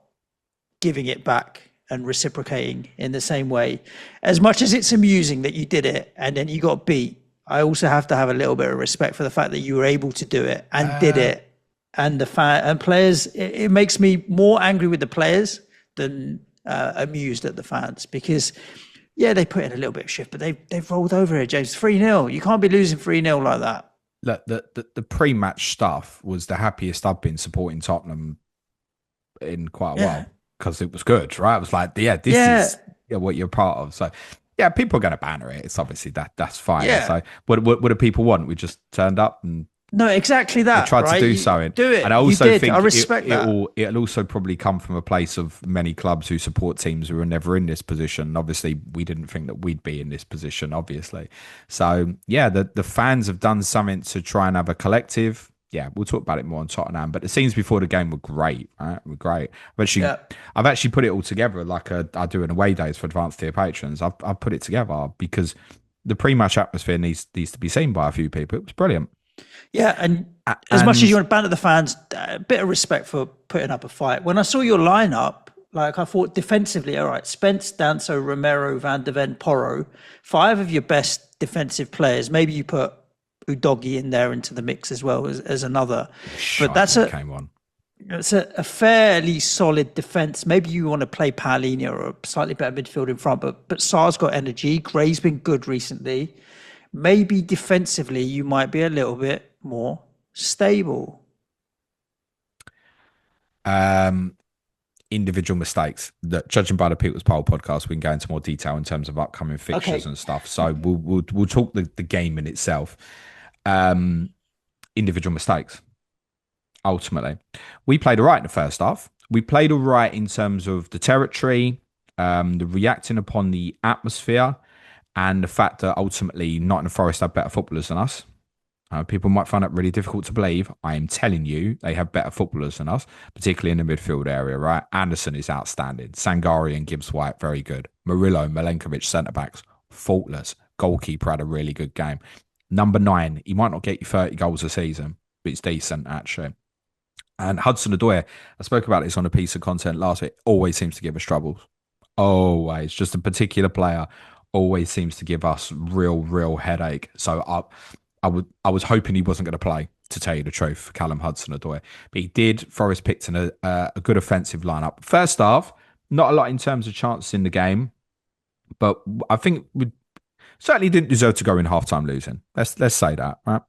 giving it back and reciprocating in the same way. As much as it's amusing that you did it and then you got beat, I also have to have a little bit of respect for the fact that you were able to do it and did it. And the fan and players, it makes me more angry with the players than amused at the fans, because yeah, they put in a little bit of shift, but they've rolled over it, James. 3-0. You can't be losing 3-0 like that. Look, the pre-match stuff was the happiest I've been supporting Tottenham in quite a while, because it was good, right? It was like, this is what you're part of. So yeah, people are going to banner it. It's obviously that's fine. Yeah. So what do people want? We just turned up and no, exactly that. tried right? to do something. Do it. And I also think I respect that. It'll also probably come from a place of many clubs who support teams who are never in this position. Obviously, we didn't think that we'd be in this position, obviously. So yeah, the fans have done something to try and have a collective. Yeah, we'll talk about it more on Tottenham. But the scenes before the game were great, right? Were great. I've actually put it all together like I do in away days for advanced tier patrons. I've put it together because the pre-match atmosphere needs to be seen by a few people. It was brilliant. Yeah, and as much as you want to banter the fans, a bit of respect for putting up a fight. When I saw your lineup, like I thought defensively, all right, Spence, Danso, Romero, Van de Ven, Porro, 5 of your best defensive players. Maybe you put Udogie in there into the mix as well as another. But that's it's a fairly solid defence. Maybe you want to play Paulinho or a slightly better midfield in front, but Sarr's got energy. Gray's been good recently. Maybe defensively you might be a little bit more stable. Individual mistakes that, judging by the People's Poll podcast, we can go into more detail in terms of upcoming fixtures and stuff. So we'll talk the game in itself. Individual mistakes. Ultimately, we played all right in the first half. We played all right in terms of the territory, the reacting upon the atmosphere, and the fact that ultimately Nottingham Forest have better footballers than us. People might find it really difficult to believe. I am telling you, they have better footballers than us, particularly in the midfield area, right? Anderson is outstanding. Sangari and Gibbs-White, very good. Murillo, Milenkovic, centre-backs, faultless. Goalkeeper had a really good game. Number 9, he might not get you 30 goals a season, but it's decent actually. And Hudson-Odoi, I spoke about this on a piece of content last week, always seems to give us troubles. Always. Just a particular player always seems to give us real headache. So I was hoping he wasn't going to play, to tell you the truth, for Callum Hudson-Odoi. But he did. Forest picked a good offensive lineup. First half, not a lot in terms of chances in the game, but I think we certainly didn't deserve to go in halftime losing. Let's say that, right?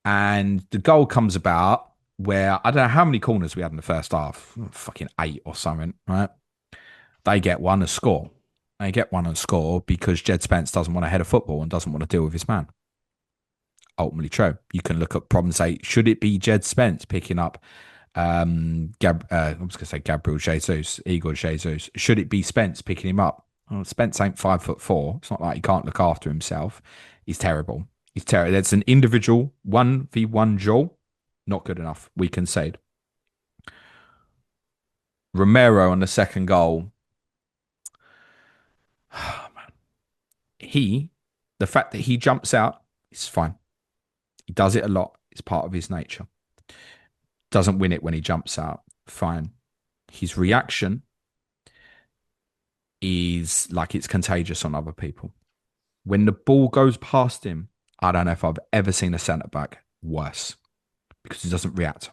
And the goal comes about where I don't know how many corners we had in the first half, fucking 8 or something, right? They get one and score. They get one and score because Jed Spence doesn't want to head a football and doesn't want to deal with his man. Ultimately true. You can look at problems and say, should it be Jed Spence picking up I was going to say Gabriel Jesus, Igor Jesus. Should it be Spence picking him up? Well, Spence ain't 5'4". It's not like he can't look after himself. He's terrible. He's terrible. That's an individual 1v1 duel. Not good enough. We concede. Romero on the second goal. Oh, man. The fact that he jumps out is fine. He does it a lot. It's part of his nature. Doesn't win it when he jumps out. Fine. His reaction is like it's contagious on other people. When the ball goes past him, I don't know if I've ever seen a centre-back worse because he doesn't react.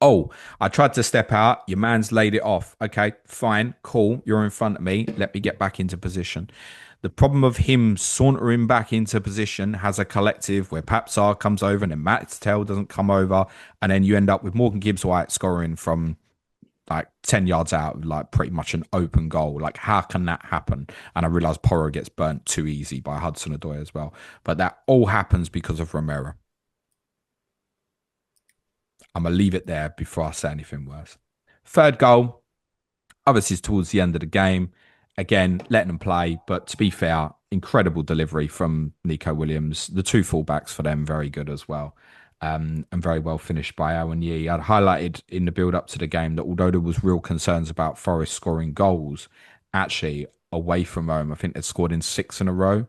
Oh, I tried to step out. Your man's laid it off. Okay, fine, cool. You're in front of me. Let me get back into position. The problem of him sauntering back into position has a collective where Papsar comes over and then Matt Tell doesn't come over. And then you end up with Morgan Gibbs-White scoring from like 10 yards out, like pretty much an open goal. Like, how can that happen? And I realize Porro gets burnt too easy by Hudson-Odoi as well. But that all happens because of Romero. I'm going to leave it there before I say anything worse. Third goal, obviously, is towards the end of the game. Again, letting them play. But to be fair, incredible delivery from Nico Williams. The two fullbacks for them, very good as well. And very well finished by Owen Yee. I'd highlighted in the build-up to the game that although there was real concerns about Forest scoring goals, actually, away from home, I think they'd scored in 6 in a row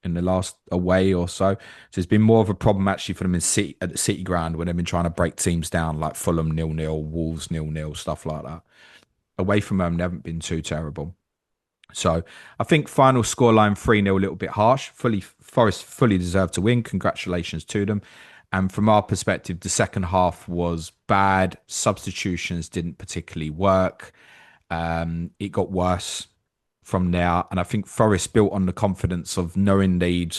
in the last away or so. So it's been more of a problem actually for them at the City ground when they've been trying to break teams down like Fulham 0-0, Wolves 0-0, stuff like that. Away from home, they haven't been too terrible. So I think final scoreline 3-0, a little bit harsh. Forest fully deserved to win. Congratulations to them. And from our perspective, the second half was bad. Substitutions didn't particularly work. It got worse from there. And I think Forest built on the confidence of knowing they'd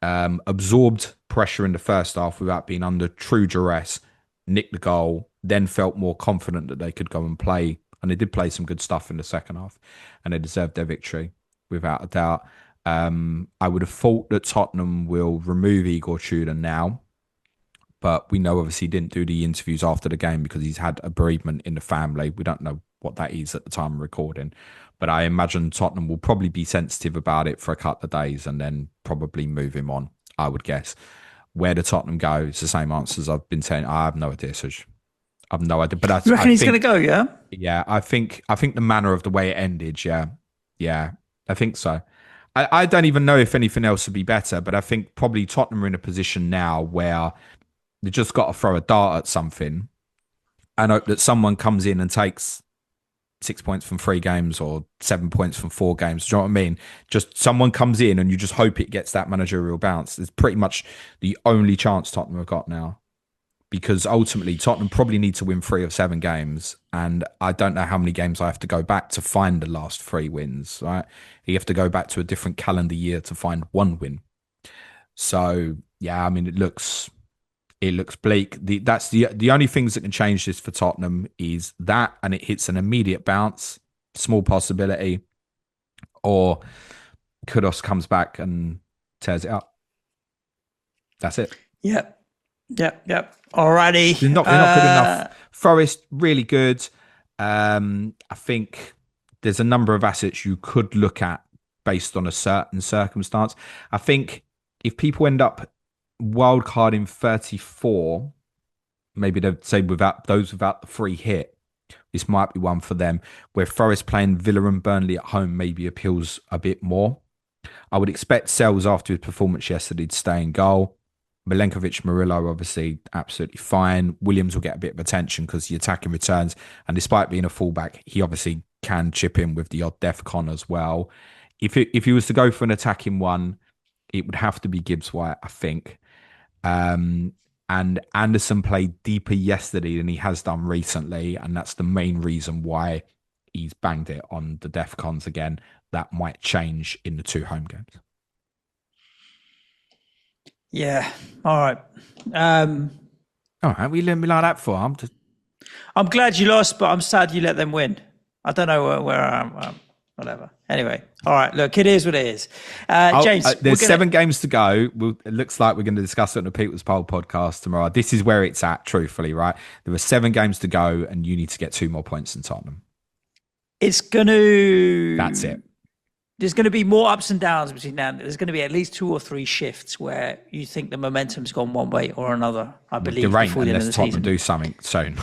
absorbed pressure in the first half without being under true duress, nicked the goal, then felt more confident that they could go and play. And they did play some good stuff in the second half. And they deserved their victory, without a doubt. I would have thought that Tottenham will remove Igor Tudor now. But we know obviously he didn't do the interviews after the game because he's had a bereavement in the family. We don't know what that is at the time of recording. But I imagine Tottenham will probably be sensitive about it for a couple of days and then probably move him on, I would guess. Where the Tottenham go, it's the same answers I've been saying. I have no idea, Suj. I have no idea. But you reckon he's going to go, yeah? Yeah, I think the manner of the way it ended, yeah, I think so. I don't even know if anything else would be better, but I think probably Tottenham are in a position now where they just got to throw a dart at something and hope that someone comes in and takes 6 points from 3 games or 7 points from 4 games. Do you know what I mean? Just someone comes in and you just hope it gets that managerial bounce. It's pretty much the only chance Tottenham have got now. Because ultimately, Tottenham probably need to win 3 of 7 games. And I don't know how many games I have to go back to find the last 3 wins, right? You have to go back to a different calendar year to find 1 win. So, yeah, I mean, it looks bleak. That's the only things that can change this for Tottenham is that, and it hits an immediate bounce, small possibility, or Kudos comes back and tears it up. That's it. Yep. Alrighty. They're not good enough. Forest, really good. I think there's a number of assets you could look at based on a certain circumstance. I think if people end up wildcarding 34, maybe they'd say without the free hit, this might be one for them. Where Forest playing Villa and Burnley at home maybe appeals a bit more. I would expect Sells after his performance yesterday to stay in goal. Milenkovic, Murillo, obviously absolutely fine. Williams will get a bit of attention because the attacking returns, and despite being a fullback, he obviously can chip in with the odd DEFCON as well. If he was to go for an attacking one, it would have to be Gibbs White, I think. And Anderson played deeper yesterday than he has done recently, and that's the main reason why he's banged it on the DEFCONs again. That might change in the 2 home games. Yeah. All right. All right, we let me like that for. I'm glad you lost, but I'm sad you let them win. I don't know where I am. Whatever. Anyway. All right. Look, it is what it is. James, there's 7 games to go. It looks like we're going to discuss it on the People's Poll podcast tomorrow. This is where it's at, truthfully, right? There are 7 games to go, and you need to get 2 more points than Tottenham. It's going to... That's it. There's going to be more ups and downs between now. There's going to be at least 2 or 3 shifts where you think the momentum's gone one way or another, I believe. The rain, unless Tottenham do something soon.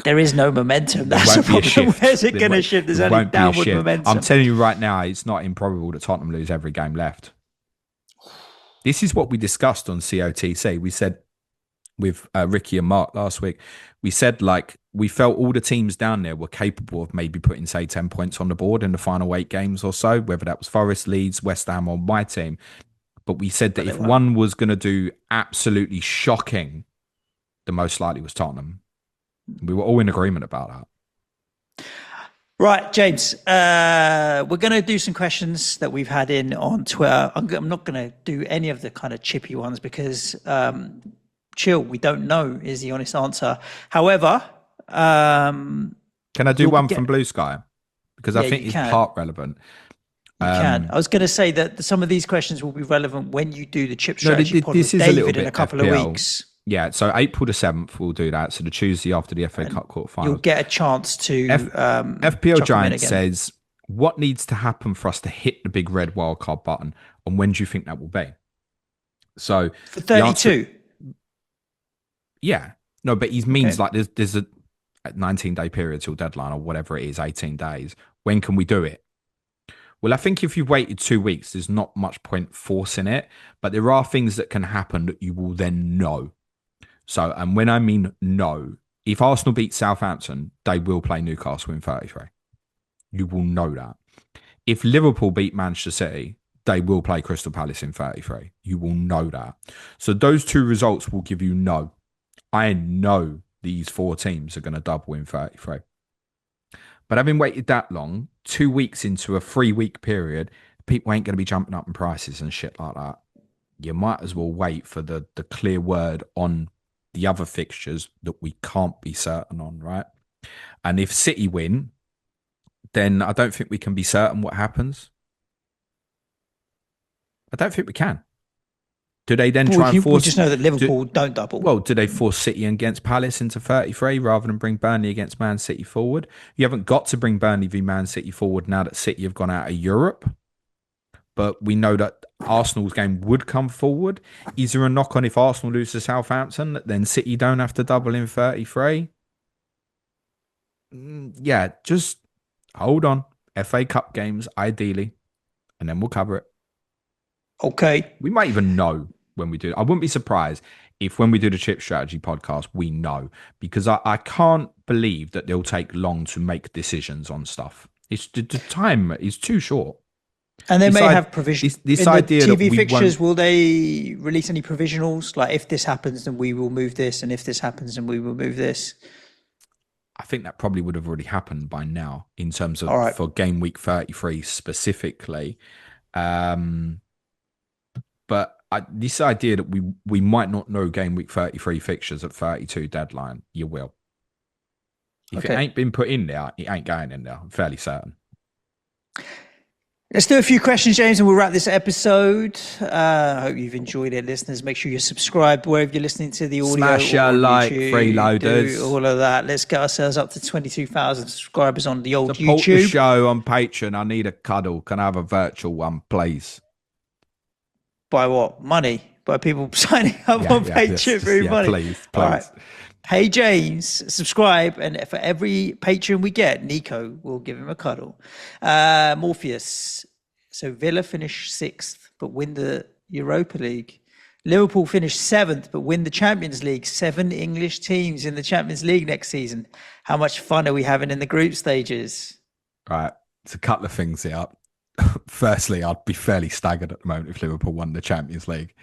There is no momentum. That's the problem. Where's it going to shift? There's only downward momentum. I'm telling you right now, it's not improbable that Tottenham lose every game left. This is what we discussed on COTC. We said with Ricky and Mark last week, we said we felt all the teams down there were capable of maybe putting, say, 10 points on the board in the final 8 games or so, whether that was Forest, Leeds, West Ham or my team. But we said that if one was going to do absolutely shocking, the most likely was Tottenham. We were all in agreement about that. Right, James, we're going to do some questions that we've had in on Twitter. I'm not going to do any of the kind of chippy ones because... chill, we don't know is the honest answer. However, can I do one from Blue Sky? Because I think it's part relevant. You can. I was going to say that some of these questions will be relevant when you do the chip strategy pod with David in a couple of weeks. Yeah, so April the 7th we'll do that. So the Tuesday after the FA Cup quarterfinals. You'll get a chance to FPL Giant says, what needs to happen for us to hit the big red wildcard button, and when do you think that will be? So for 32. Yeah. No, but he means there's a 19-day period till deadline or whatever it is, 18 days. When can we do it? Well, I think if you've waited 2 weeks, there's not much point forcing it, but there are things that can happen that you will then know. So, and when I mean know, if Arsenal beat Southampton, they will play Newcastle in 33. You will know that. If Liverpool beat Manchester City, they will play Crystal Palace in 33. You will know that. So those 2 results will give you no. I know these 4 teams are going to double in 33. But having waited that long, 2 weeks into a 3-week period, people ain't going to be jumping up in prices and shit like that. You might as well wait for the clear word on the other fixtures that we can't be certain on, right? And if City win, then I don't think we can be certain what happens. I don't think we can. Do they then try and force... We just know that Liverpool don't double. Well, do they force City against Palace into 33 rather than bring Burnley against Man City forward? You haven't got to bring Burnley v Man City forward now that City have gone out of Europe. But we know that Arsenal's game would come forward. Is there a knock on if Arsenal lose to Southampton that then City don't have to double in 33? Yeah, just hold on. FA Cup games, ideally. And then we'll cover it. Okay. We might even know when we do. I wouldn't be surprised if when we do the chip strategy podcast, we know, because I can't believe that they'll take long to make decisions on stuff. It's the time is too short. And they may have provisions. This in idea the TV that fixtures, will they release any provisionals? Like if this happens, then we will move this. And if this happens, then we will move this. I think that probably would have already happened by now in terms of for game week 33 specifically. But this idea that we might not know game week 33 fixtures at 32 deadline, you will. If it ain't been put in there, it ain't going in there. I'm fairly certain. Let's do a few questions, James, and we'll wrap this episode. I hope you've enjoyed it, listeners. Make sure you're subscribed wherever you're listening to the audio. Smash a like, YouTube, freeloaders. all of that. Let's get ourselves up to 22,000 subscribers on the old Support YouTube. The show on Patreon. I need a cuddle. Can I have a virtual one, please? By what? Money? By people signing up on Patreon for money? Please. All right. Hey, James, subscribe. And for every Patreon we get, Nico will give him a cuddle. Morpheus, So Villa finish 6th, but win the Europa League. Liverpool finish 7th, but win the Champions League. 7 English teams in the Champions League next season. How much fun are we having in the group stages? Right. It's a couple of things here. Firstly, I'd be fairly staggered at the moment if Liverpool won the Champions League.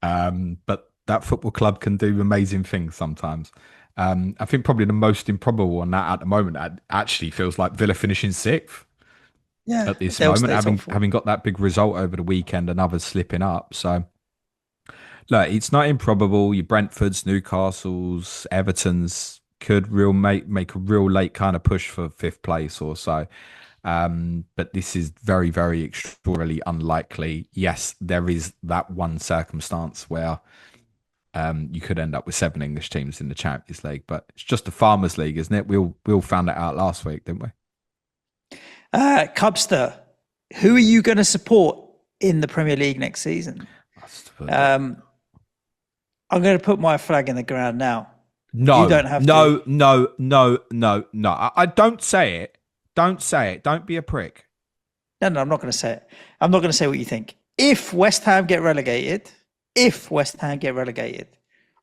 But that football club can do amazing things sometimes. I think probably the most improbable one that at the moment actually feels like Villa finishing 6th. Yeah, at this moment, having got that big result over the weekend and others slipping up. So, look, it's not improbable. Your Brentfords, Newcastles, Evertons could make a real late kind of push for 5th place or so. But this is very, very extraordinarily unlikely. Yes, there is that one circumstance where you could end up with 7 English teams in the Champions League, but it's just a Farmers League, isn't it? We all found that out last week, didn't we? Cubster, who are you going to support in the Premier League next season? I'm going to put my flag in the ground now. No, you don't have to. No. I don't say it. Don't say it. Don't be a prick. No, I'm not going to say it. I'm not going to say what you think. If West Ham get relegated,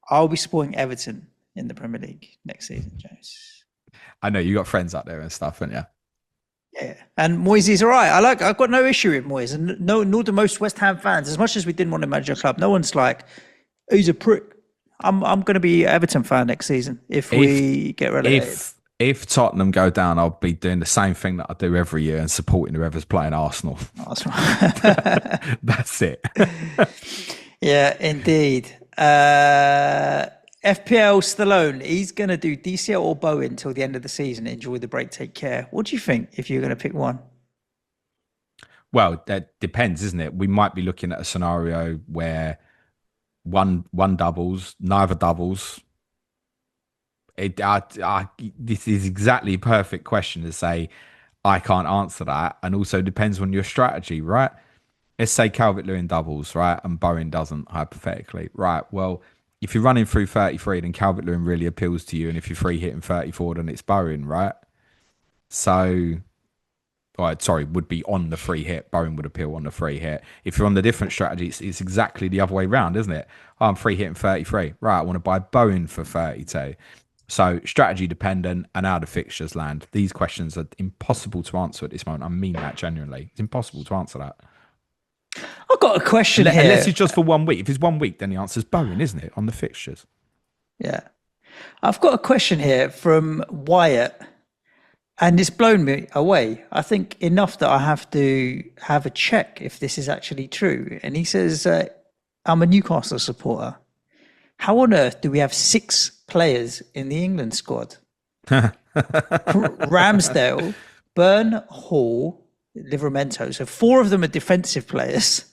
I'll be supporting Everton in the Premier League next season, James. I know you got friends out there and stuff, haven't you? Yeah, and Moyes is all right. I've got no issue with Moyes, and nor do most West Ham fans. As much as we didn't want to manage a club, no one's like, he's a prick. I'm going to be an Everton fan next season if we get relegated. If Tottenham go down, I'll be doing the same thing that I do every year and supporting whoever's playing Arsenal. Oh, that's right. That's it. Yeah, indeed. FPL Stallone, he's going to do DCL or Bowen till the end of the season. Enjoy the break, take care. What do you think if you're going to pick one? Well, that depends, isn't it? We might be looking at a scenario where one doubles, neither doubles. This is exactly a perfect question to say, I can't answer that. And also depends on your strategy, right? Let's say Calvert-Lewin doubles, right? And Bowen doesn't, hypothetically. Right, well, if you're running through 33, then Calvert-Lewin really appeals to you. And if you're free hitting 34, then it's Bowen, right? So, would be on the free hit. Bowen would appeal on the free hit. If you're on the different strategy, it's exactly the other way around, isn't it? Oh, I'm free hitting 33. Right, I want to buy Bowen for 32. So strategy dependent and how the fixtures land. These questions are impossible to answer at this moment. I mean that genuinely. It's impossible to answer that. I've got a question here. Unless it's just for 1 week. If it's 1 week, then the answer's Bowen, isn't it? On the fixtures. Yeah. I've got a question here from Wyatt, and it's blown me away. I think enough that I have to have a check if this is actually true. And he says, I'm a Newcastle supporter. How on earth do we have 6 players in the England squad? Ramsdale, Burn, Hall, Livramento. So 4 of them are defensive players.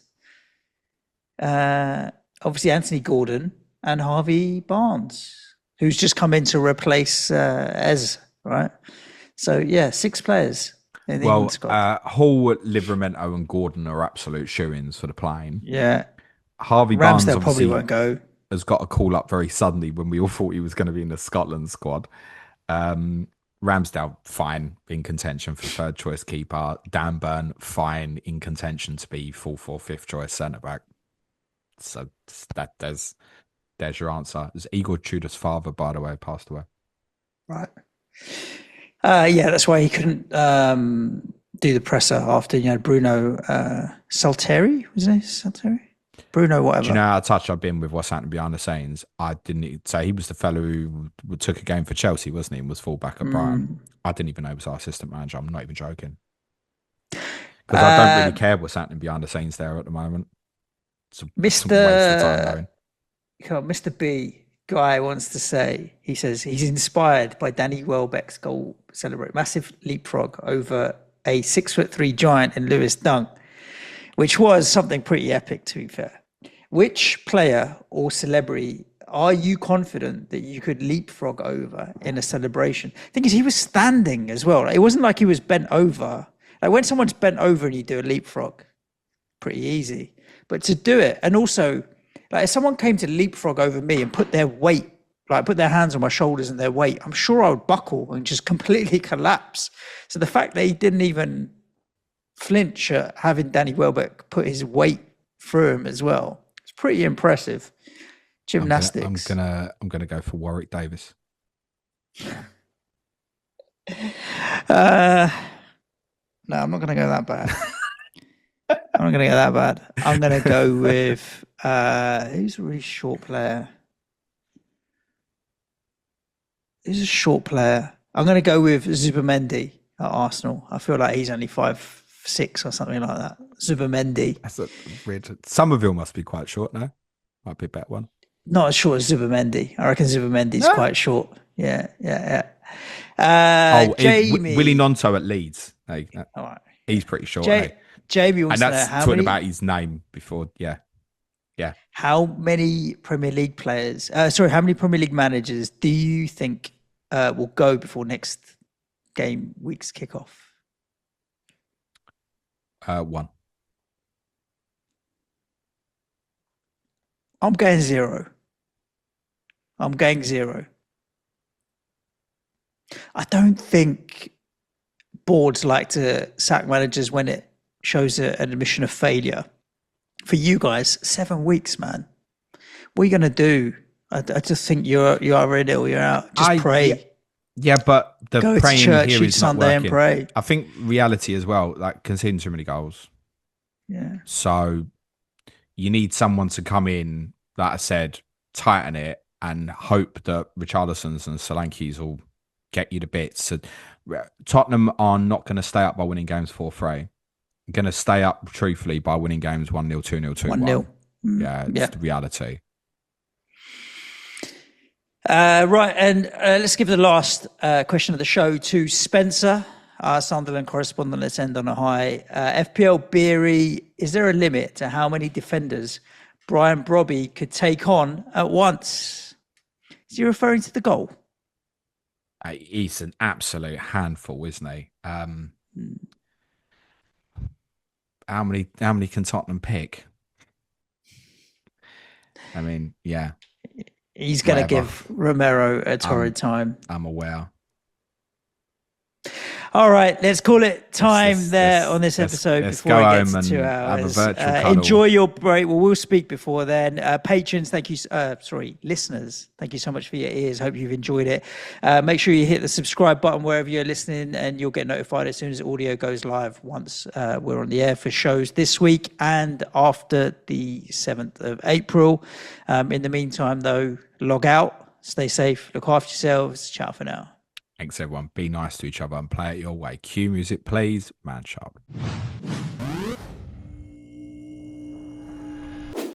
Obviously, Anthony Gordon and Harvey Barnes, who's just come in to replace Ez, right? So, yeah, 6 players in the England squad. Hall, Livramento and Gordon are absolute shoo-ins for the playing. Yeah. Harvey Barnes probably won't go. Has got a call up very suddenly when we all thought he was going to be in the Scotland squad. Ramsdale, fine, in contention for 3rd choice keeper. Dan Burn, fine, in contention to be 4th or 5th choice centre back. So there's your answer. It's Igor Tudor's father, by the way, passed away. Right. Yeah, that's why he couldn't do the presser after Bruno Salteri, was it Salteri? Bruno, whatever. Do you know how touched I've been with what's happening behind the scenes? I didn't say he was the fellow who took a game for Chelsea, wasn't he? And was fullback at Brighton. I didn't even know he was our assistant manager. I'm not even joking. Because I don't really care what's happening behind the scenes there at the moment. It's a waste of time going. Mr. B guy wants to say, he says he's inspired by Danny Welbeck's goal celebrate massive leapfrog over a 6'3" giant in Lewis Dunk, which was something pretty epic, to be fair. Which player or celebrity are you confident that you could leapfrog over in a celebration? The thing is, he was standing as well. It wasn't like he was bent over. Like when someone's bent over and you do a leapfrog, pretty easy. But to do it, and also, like if someone came to leapfrog over me and put their weight, like put their hands on my shoulders and their weight, I'm sure I would buckle and just completely collapse. So the fact that he didn't even flinch at having Danny Welbeck put his weight through him as well. It's pretty impressive. Gymnastics. I'm gonna go for Warwick Davis. No, I'm not going to go that bad. I'm not going to go that bad. I'm going to go with who's a really short player? Who's a short player? I'm going to go with Zubimendi at Arsenal. I feel like he's only 5'6" or something like that. Zubimendi. That's a weird. Somerville must be quite short now. Might be a better one. Not as short as Zubimendi. I reckon Zubimendi's quite short. Yeah. Jamie. Willie Nonto at Leeds. All right. He's pretty short. Jamie wants to know how talking about his name before. Yeah. How many Premier League players? How many Premier League managers do you think will go before next game week's kickoff? 1. I'm going 0. I don't think boards like to sack managers when it shows an admission of failure. For you guys, 7 weeks, man. What are you going to do? I just think you're either in it or you're out. Just pray. Yeah, but the go praying to church here each is Sunday not working. And pray. I think reality as well, like conceding too many goals. Yeah. So you need someone to come in, like I said, tighten it and hope that Richarlison's and Solankis will get you to bits. So Tottenham are not going to stay up by winning games 4-3. Going to stay up truthfully by winning games 1-0, 2-0, 2-1. 1-0. Yeah, it's the reality. Right, and let's give the last question of the show to Spencer, our Sunderland correspondent. Let's end on a high. FPL Beery, is there a limit to how many defenders Brian Brobby could take on at once? Is he referring to the goal? He's an absolute handful, isn't he? How many can Tottenham pick? I mean, yeah. He's going to give Romero a torrid time. I'm aware. All right, let's call it time on this episode before it gets to 2 hours. Have a virtual cuddle. Enjoy your break. Well, we'll speak before then. Patrons, thank you. Listeners, thank you so much for your ears. Hope you've enjoyed it. Make sure you hit the subscribe button wherever you're listening, and you'll get notified as soon as audio goes live once we're on the air for shows this week and after the 7th of April. In the meantime, though, log out, stay safe, look after yourselves. Ciao for now. Thanks, everyone. Be nice to each other and play it your way. Cue music, please. Man sharp.